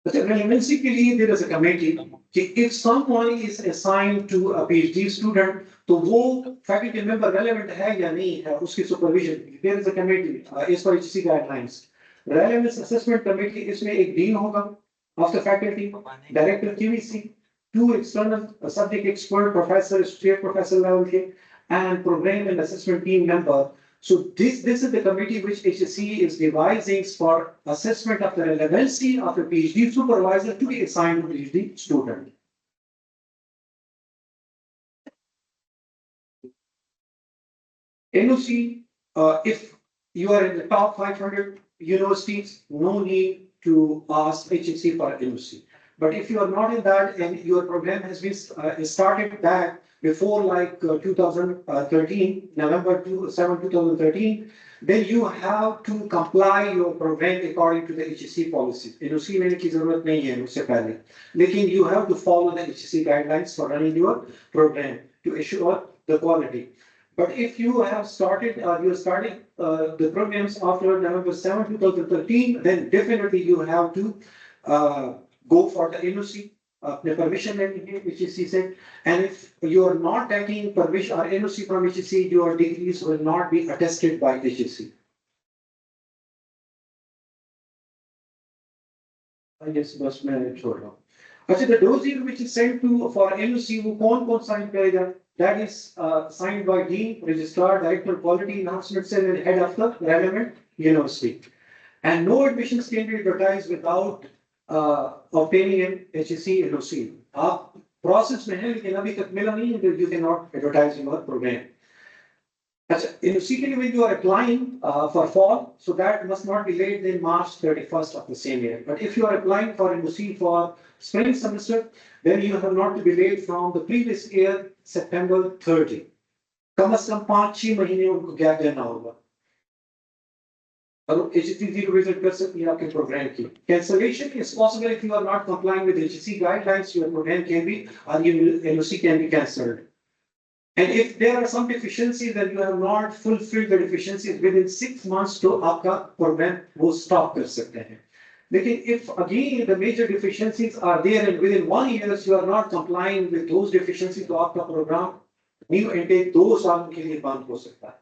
But the relevancy के लिए there is a committee कि if someone is assigned to a PhD student, तो वो faculty member relevant है या नहीं है उसकी supervision. There is a committee as per HC guidelines. Relevance assessment committee इसमें एक dean होगा of the faculty, director QEC, 2 external subject expert, professor, associate professor level के, and program and assessment team member. So this is the committee which HSC is devising for assessment of the relevancy of a PhD supervisor to be assigned to PhD student. NOC, if you are in the top 500 universities, no need to ask HSC for NOC. But if you are not in that and your program has been started back before like 2013, November 7, 2013, then you have to comply your program according to the HSC policy. NOC लेने की जरूरत नहीं है उससे पहले, लेकिन you have to follow the HSC guidelines for running your program to assure the quality. But if you have started, you're starting the programs after November 7, 2013, then definitely you have to go for the NOC. The permission which is said, and if you are not taking permission or NOC from HSC, your degrees will not be attested by HSC. I guess bus manage. अच्छा, the dossier which is sent to for NOC वो कौन sign करेगा? That is signed by Dean, Registrar, Director, Quality Enhancement Cell, and Head of the relevant university. And no admissions can be advertised without obtaining an HSC NOC. आप process में है लेकिन अभी तक मिला नहीं है, you cannot advertise your program. NOC when you are applying for fall, so that must not be later than March 31st of the same year. But if you are applying for NOC for spring semester, then you have not to be late from the previous year, September 30. कम से कम 5-6 महीने उनको gap देना होगा। और HSC visit कर सकती है आपके प्रोग्राम की। Cancellation is possible if you are not complying with HSC guidelines. Your program can be, or your NOC can be cancelled. And if there are some deficiencies that you have not fulfilled the deficiencies within 6 months, तो आपका program वो stop कर सकते हैं। लेकिन if again the major deficiencies are there and within 1 year you are not complying with those deficiencies, तो आपका program new intake 2 साल के लिए बंद हो सकता है।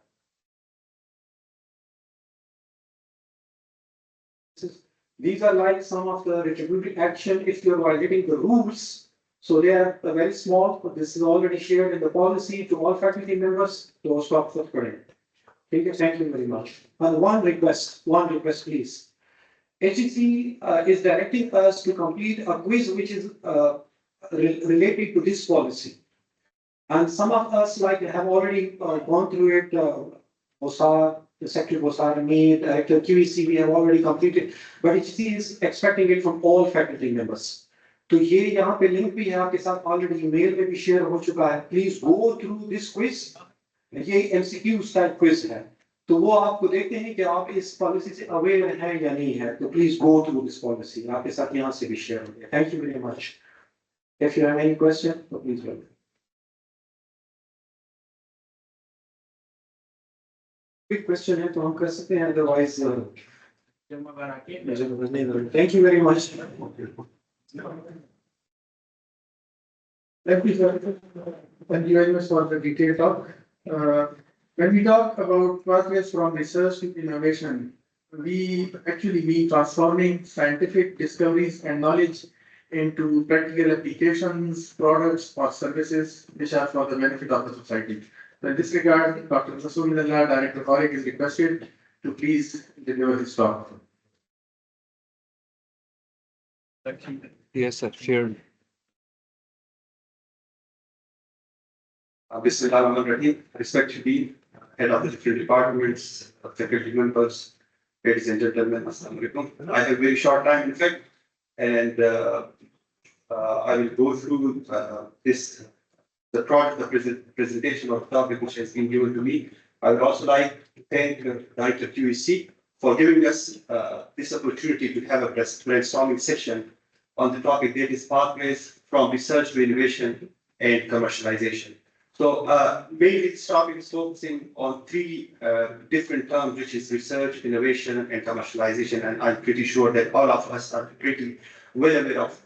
These are like some of the retributive action if you are violating the rules. So they are very small, but this is already shared in the policy to all faculty members. To stop for current. Okay, thank you very much. And one request, please. HEC is directing us to complete a quiz which is related to this policy. And some of us have already gone through it. Bosar, the Secretary Bosar, me, Director QEC, we have already completed. But HEC is expecting it from all faculty members. तो ये यहाँ पे link भी है आपके साथ already email में भी शेयर हो चुका है। Please go through this quiz, ये एमसीक्यू स्टाइल क्विज है, तो वो आपको देखते हैं कि आप इस पॉलिसी से अवेयर हैं या नहीं है। तो please go through this policy, आपके साथ यहाँ से भी शेयर हो गया। Thank you very much. If you have any question तो प्लीज वेलकम। कोई क्वेश्चन है तो हम कर सकते हैं, otherwise thank you very much. Thank you, sir. Thank you very much for the detailed talk. When we talk about progress from research to innovation, we actually mean transforming scientific discoveries and knowledge into practical applications, products, or services which are for the benefit of the society. So in this regard, Dr. Rasulullah, Director Tariq, is requested to please deliver his talk. Yes, sir. Sure. Bismillahirrahmanirrahim. Respected Dean, Head of the different departments, faculty members, ladies and gentlemen, Assalamu alaikum. I have a very short time, in fact, and I will go through the presentation of the topic which has been given to me. I would also like to thank Director QEC for giving us this opportunity to have a brainstorming session on the topic that is pathways from research to innovation and commercialization. So mainly this topic is focusing on 3 different terms, which is research, innovation, and commercialization. And I'm pretty sure that all of us are pretty well aware of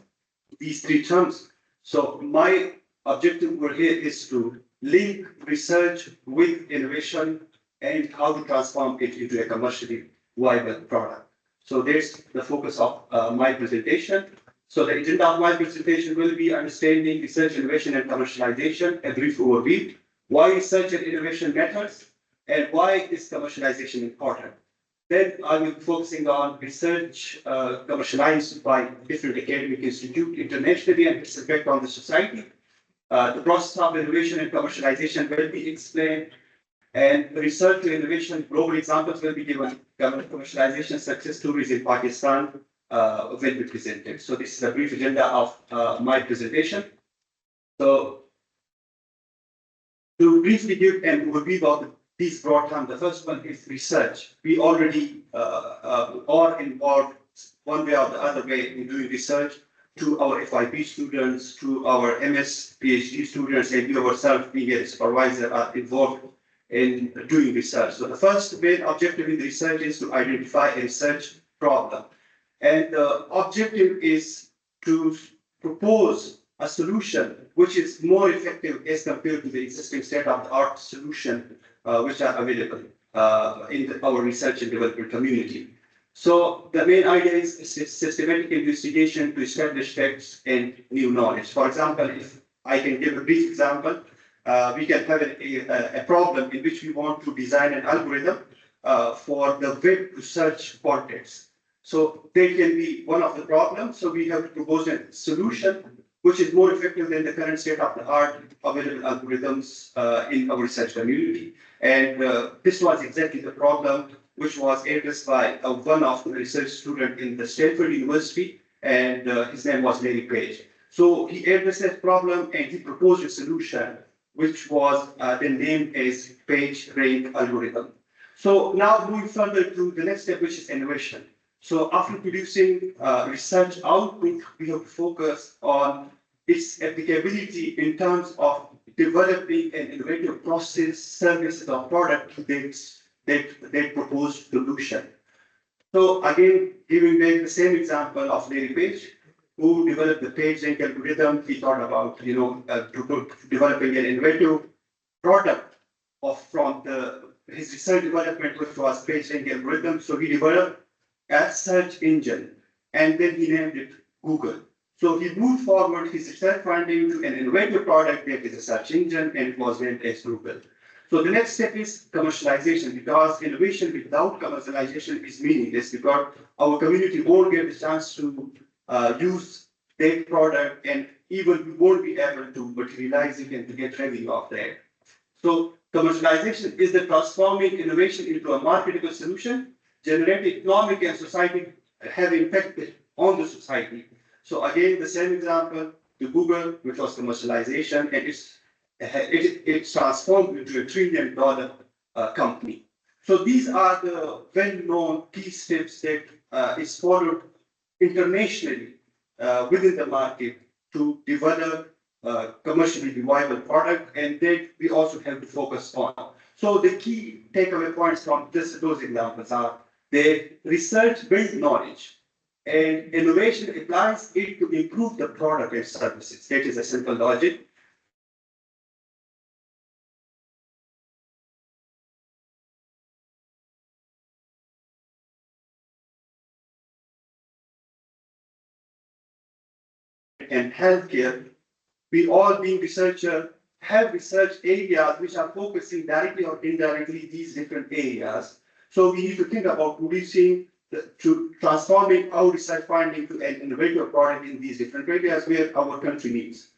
these 3 terms. So my objective over here is to link research with innovation and how to transform it into a commercially viable product. So there's the focus of my presentation. So the agenda of my presentation will be understanding research, innovation, and commercialization, a brief overview, why research and innovation matters, and why is commercialization important. Then I will be focusing on research commercialized by different academic institutes internationally and its effect on the society. The process of innovation and commercialization will be explained, and research to innovation global examples will be given. Commercialization success stories in Pakistan will be presented. So this is a brief agenda of my presentation. So to briefly give an overview of these broad terms, the first one is research. We already are involved one way or the other way in doing research to our FIP students, to our MS, PhD students, and you yourself being a supervisor are involved in doing research. So the first main objective in the research is to identify a research problem. And the objective is to propose a solution which is more effective as compared to the existing state-of-the-art solution which are available in our research and development community. So the main idea is systematic investigation to establish facts and new knowledge. For example, if I can give a brief example, we can have a problem in which we want to design an algorithm for the web to search context. So that can be one of the problems. So we have to propose a solution which is more effective than the current state of the art available algorithms in our research community. And this was exactly the problem which was addressed by one of the research student in the Stanford University, and his name was Larry Page. So he addressed that problem and he proposed a solution which was then named as Page rank algorithm. So now moving further to the next step, which is innovation. So after producing research output, we have to focus on its applicability in terms of developing an innovative process, service, or product that proposed solution. So again, giving back the same example of Larry Page, who developed the page rank algorithm, he thought about developing an innovative product from his research development, which was page rank algorithm. So he developed a search engine, and then he named it Google. So he moved forward his research finding to an innovative product that is a search engine, and it was named as Google. So the next step is commercialization, because innovation without commercialization is meaningless, because our community won't get the chance to use that product, and even we won't be able to materialize it and to get revenue of that. So commercialization is the transforming innovation into a marketable solution, generate economic and society have impact on the society. So again, the same example, the Google, which was commercialization, and it's transformed into a $1 trillion company. So these are the well-known key steps that is followed internationally within the market to develop a commercially viable product, and that we also have to focus on. So the key takeaway points from those examples are that research builds knowledge, and innovation applies it to improve the product and services. That is a simple logic. And healthcare, we all being researchers have research areas which are focusing directly or indirectly these different areas. So we need to think about transforming our research finding to an innovative product in these different areas where our country needs.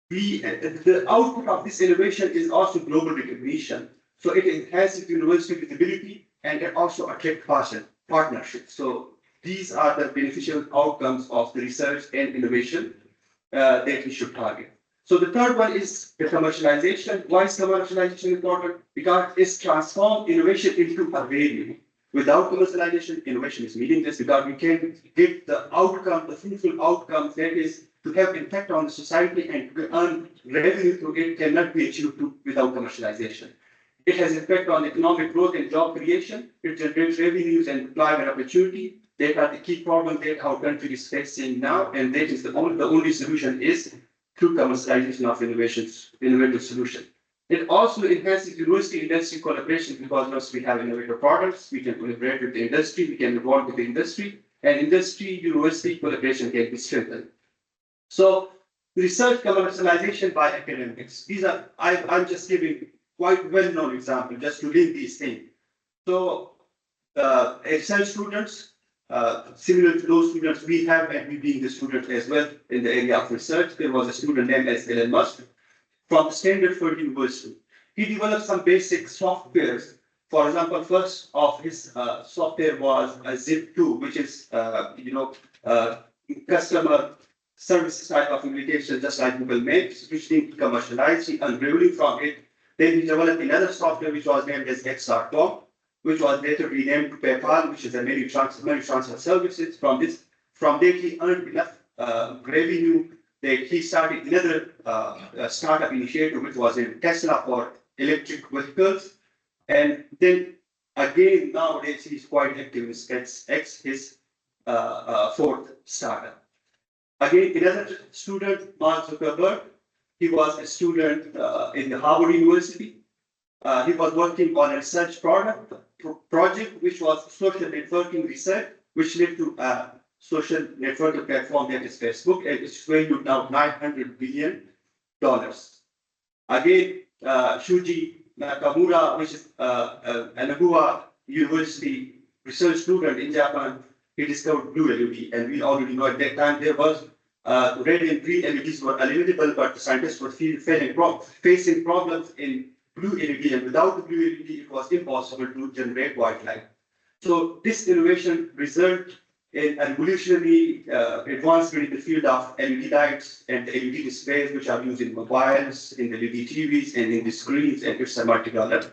The output of this innovation is also global recognition. So it enhances university visibility, and it also attracts partnerships. So these are the beneficial outcomes of the research and innovation that we should target. So the third one is the commercialization. Why is commercialization important? Because it's transformed innovation into a value. Without commercialization, innovation is meaningless, because we can get the outcome, the fruitful outcome, that is to have impact on the society and to earn revenue through it, cannot be achieved without commercialization. It has impact on economic growth and job creation. It generates revenues and employment opportunity. That are the key problems that our country is facing now, and that is the only solution is through commercialization of innovative solution. It also enhances university industry collaboration, because once we have innovative products, we can collaborate with the industry, we can involve with the industry, and industry university collaboration can be strengthened. So research commercialization by academics. These are I'm just giving quite well-known example just to link these things. So research students, similar to those students we have, and we being the student as well in the area of research, there was a student named as Elon Musk from Stanford University. He developed some basic softwares. For example, first of his software was a Zip2, which is customer service type of application, just like Google Maps, which he commercialized, he earned revenue from it. Then he developed another software which was named as X.com, which was later renamed to PayPal, which is a money transfer services. From that he earned enough revenue that he started another startup initiative, which was in Tesla for electric vehicles. And then again, nowadays he's quite active in SpaceX, his fourth startup. Again, another student, Mark Zuckerberg, he was a student in the Harvard University. He was working on a research project, which was social networking research, which led to a social networking platform that is Facebook, and it's valued now $900 billion. Again, Shuji Nakamura, which is an Nagua University research student in Japan, he discovered blue LED, and we already know at that time there was red and green LEDs were eliminable, but the scientists were facing problems in blue LED, and without the blue LED, it was impossible to generate white light. So this innovation resulted in a revolutionary advancement in the field of LED lights and LED displays, which are used in mobiles, in the LED TVs, and in the screens, and it's a multi-dollar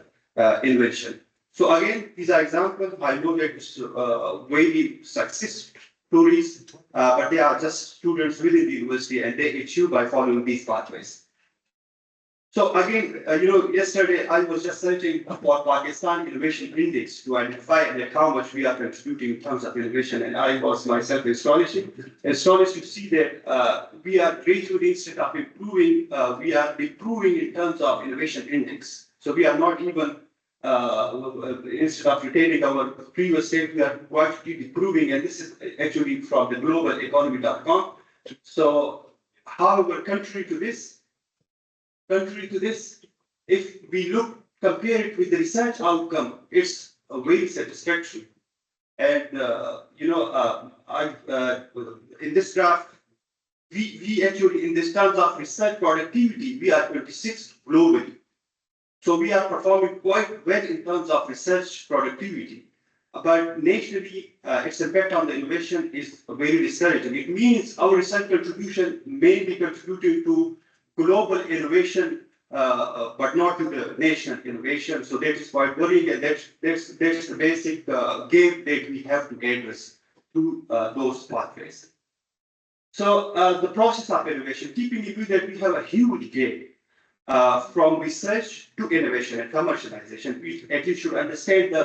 invention. So again, these are examples. I know that it's very success stories, but they are just students within the university, and they achieve by following these pathways. So again, yesterday I was just searching for Pakistan Innovation Index to identify how much we are contributing in terms of innovation, and I was myself astonished to see that we are gradually, instead of improving, we are improving in terms of innovation index. So we are not even instead of retaining our previous state, we are quite improving, and this is actually from the globaleconomy.com. So, however, contrary to this, if we compare it with the research outcome, it's very satisfactory. And in this graph, we actually, in this terms of research productivity, we are 26th globally. So we are performing quite well in terms of research productivity. But nationally, its impact on the innovation is very discouraging. It means our research contribution may be contributing to global innovation, but not to the national innovation. So that is quite worrying, and that's the basic gap that we have to address to those pathways. So the process of innovation, keeping in view that we have a huge gap from research to innovation and commercialization, we at least should understand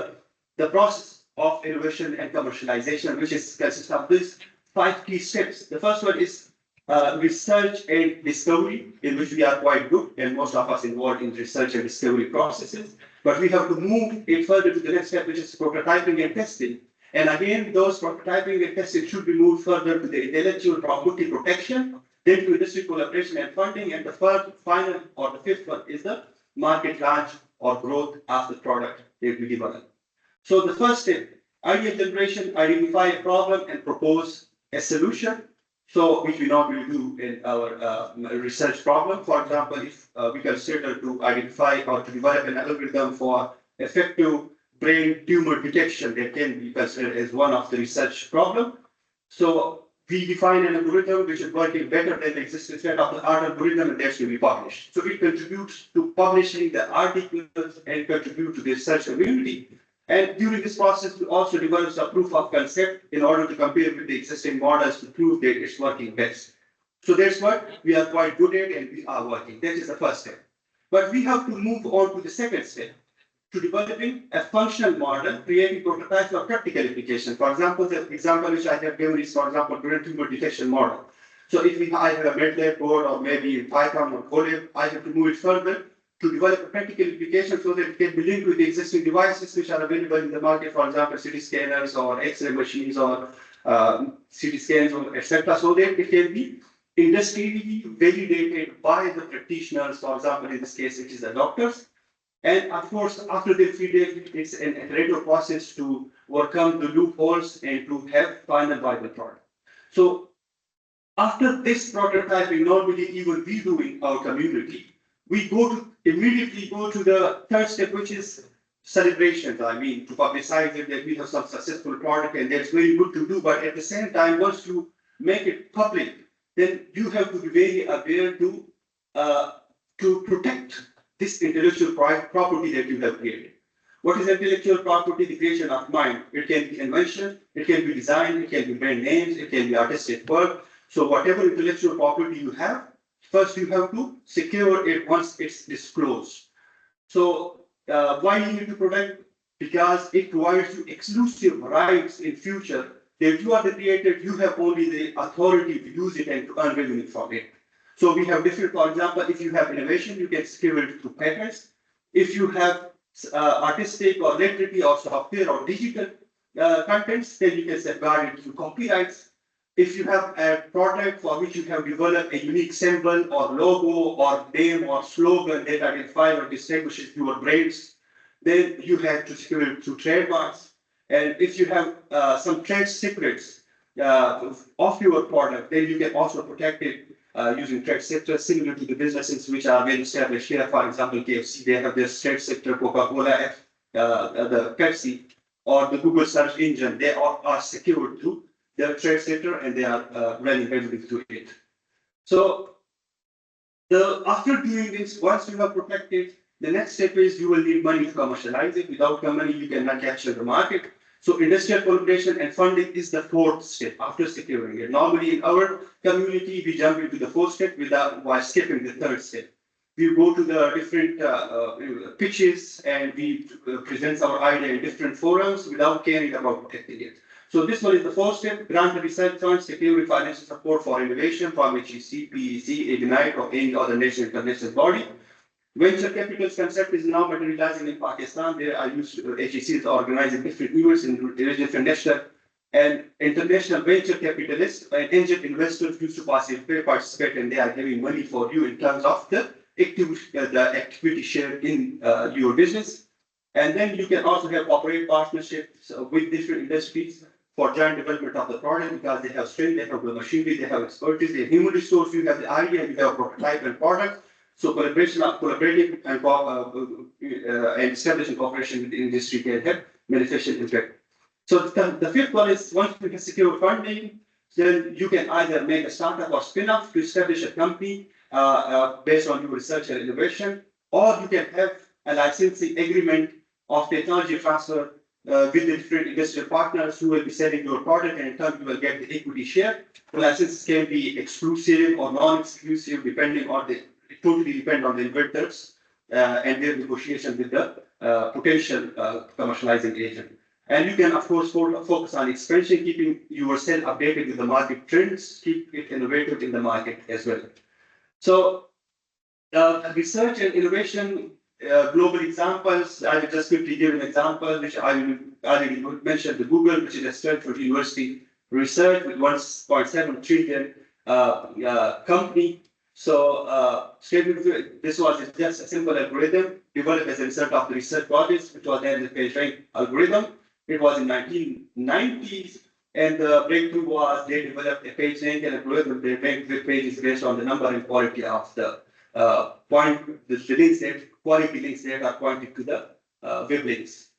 the process of innovation and commercialization, which consists of these 5 key steps. The first one is research and discovery, in which we are quite good, and most of us involved in research and discovery processes. But we have to move it further to the next step, which is prototyping and testing. And again, those prototyping and testing should be moved further to the intellectual property protection, then to industry collaboration and funding, and the final or the 5th one is the market launch or growth of the product that we develop. So the first step, idea generation, identify a problem and propose a solution. So which we normally do in our research problem. For example, if we consider to identify or to develop an algorithm for effective brain tumor detection, that can be considered as one of the research problem. So we define an algorithm which is working better than the existing state-of-the-art algorithm, and that should be published. So it contributes to publishing the articles and contribute to the research community. And during this process, we also develop a proof of concept in order to compare with the existing models to prove that it's working best. So that's what we are quite good at, and we are working. That is the first step. But we have to move on to the second step, to developing a functional model, creating prototypes for practical application. For example, the example which I have given is, for example, brain tumor detection model. So if I have a MATLAB code or maybe Python or Colab, I have to move it further to develop a practical application so that it can be linked with the existing devices which are available in the market, for example, CT scanners or X-ray machines or CT scans or etc. So that it can be industrially validated by the practitioners, for example, in this case, it is the doctors. And of course, after the feedback, it's an iterative process to overcome the loopholes and to have final viable product. So after this prototyping, normally even we do in our community, we immediately go to the third step, which is celebrations. I mean, to publicize it that we have some successful product, and that's very good to do. But at the same time, once you make it public, then you have to be very aware to protect this intellectual property that you have created. What is intellectual property? The creation of mind. It can be invention, it can be design, it can be brand names, it can be artistic work. So whatever intellectual property you have, first you have to secure it once it's disclosed. So why you need to protect? Because it provides you exclusive rights in future that you are the creator, you have only the authority to use it and to earn revenue from it. So we have different, for example, if you have innovation, you can secure it through patents. If you have artistic or literary or software or digital contents, then you can safeguard it through copyrights. If you have a product for which you have developed a unique symbol or logo or name or slogan that identifies or distinguishes your brands, then you have to secure it through trademarks. And if you have some trade secrets of your product, then you can also protect it using trade sectors similar to the businesses which are well established here. For example, KFC, they have their trade sector, Coca-Cola, the Pepsi, or the Google search engine, they are secured through their trade sector and they are running heavily through it. So after doing this, once you have protected, the next step is you will need money to commercialize it. Without money, you cannot capture the market. So industrial collaboration and funding is the fourth step after securing it. Normally in our community, we jump into the fourth step while skipping the third step. We go to the different pitches and we present our idea in different forums without caring about protecting it. So this one is the fourth step: grant the research funds, secure financial support for innovation from HEC, PEC, Ignite, or any other national international body. Venture capital's concept is now materializing in Pakistan. There are HECs organizing different events in different national and international venture capitalists and angel investors used to participate, and they are giving money for you in terms of the equity share in your business. And then you can also have corporate partnerships with different industries for joint development of the product, because they have strength, they have the machinery, they have expertise, they have human resource, you have the idea, you have a prototype and product. So collaborating and establishing cooperation with the industry can have beneficial impact. So the fifth one is, once you can secure funding, then you can either make a startup or spin-off to establish a company based on your research and innovation, or you can have a licensing agreement of technology transfer with the different industrial partners who will be selling your product, and in turn you will get the equity share. The licenses can be exclusive or non-exclusive, depending on it totally depend on the inventors and their negotiation with the potential commercializing agent. And you can, of course, focus on expansion, keeping yourself updated with the market trends, keep it innovative in the market as well. So research and innovation, global examples, I will just quickly give an example, which I already mentioned, the Google, which is a Stanford University research with 1.7 trillion company. So this was just a simple algorithm developed as a result of the research projects, which was then the PageRank algorithm. It was in 1990s, and the breakthrough was they developed a PageRank algorithm. They ranked web pages based on the number and quality of the links that quality links that are pointed to the web links.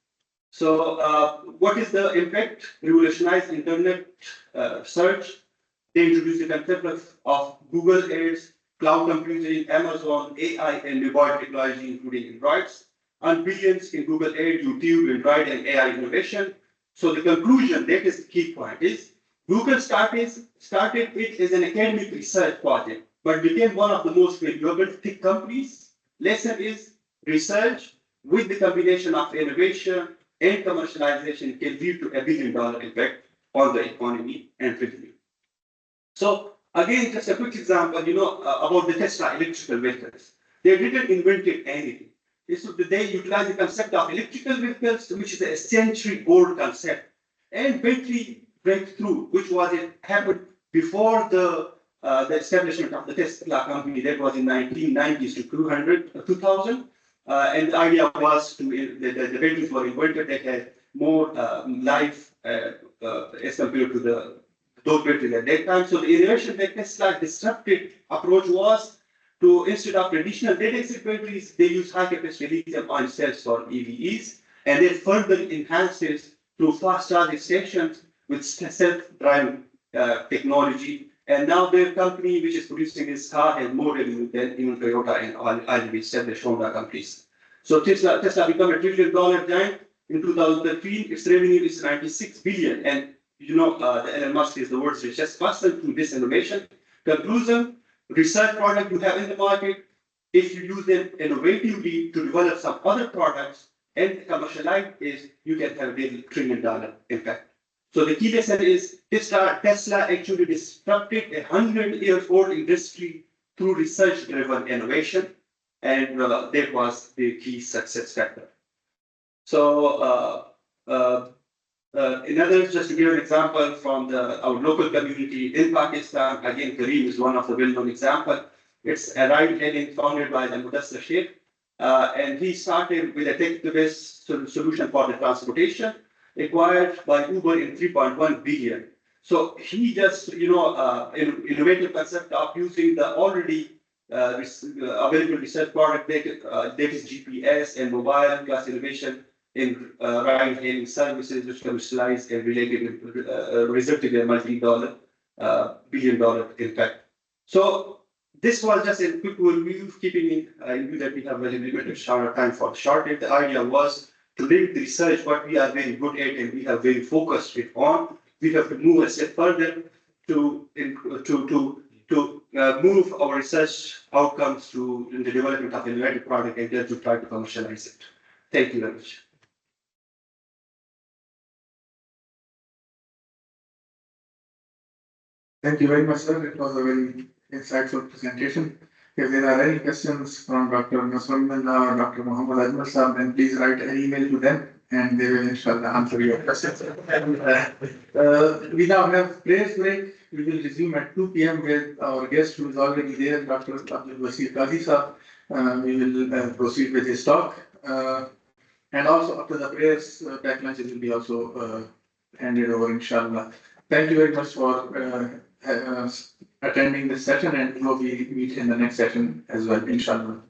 So what is the impact? Revolutionized internet search. They introduced the concept of Google Ads, cloud computing, Amazon, AI, and mobile technology, including Androids, and billions in Google Ads, YouTube, Android, and AI innovation. So the conclusion, that is the key point, is Google started it as an academic research project, but became one of the most valuable tech companies. Lesson is research with the combination of innovation and commercialization can lead to $1 billion impact on the economy and revenue. So again, just a quick example, about the Tesla electrical vehicles. They didn't invent anything. They utilize the concept of electrical vehicles, which is a century-old concept, and battery breakthrough, which happened before the establishment of the Tesla company. That was in 1990s to 2000. And the idea was the batteries were invented that had more life as compared to those batteries at that time. So the innovation that Tesla disrupted approach was to, instead of traditional lead-acid batteries, they use high-capacity lithium-ion cells for EVs, and they further enhanced it through fast charging stations with self-driving technology. And now their company, which is producing this car, has more revenue than even Toyota and already established Honda companies. So Tesla became a $1 trillion giant in 2013. Its revenue is 96 billion, and the Elon Musk is the world's richest person through this innovation. Conclusion: research product you have in the market, if you use them innovatively to develop some other products and commercialize, you can have a $1 trillion impact. So the key lesson is Tesla actually disrupted a 100-year-old industry through research-driven innovation. and that was the key success factor. So, another, just to give an example from our local community in Pakistan, again, Kareem is one of the well-known example. It's a ride-hailing founded by the Mudassir Sheikh, and he started with a tech-based solution for the transportation, acquired by Uber in 3.1 billion. So he just, innovative concept of using the already available research product that is GPS and mobile plus innovation in ride-hailing services, which commercialized and related, resulting in a multi-billion-dollar impact. So this was just a quick overview, keeping in view that we have very limited time for the short. The idea was to link the research, what we are very good at and we are very focused on. We have to move a step further to move our research outcomes to in the development of innovative product and then to try to commercialize it. Thank you very much. Thank you very much, sir. It was a very insightful presentation. If there are any questions from Dr. Nasrullah or Dr. Muhammad Ajmal Sahab, then please write an email to them and they will inshallah answer your questions. We now have prayers break. We will resume at 2 p.m. with our guest who is already there, Dr. Abdul Basir Qazi Sahab. We will proceed with his talk. And also after the prayers, pack lunches will be also handed over, inshallah. Thank you very much for attending this session, and we will meet in the next session as well, inshallah.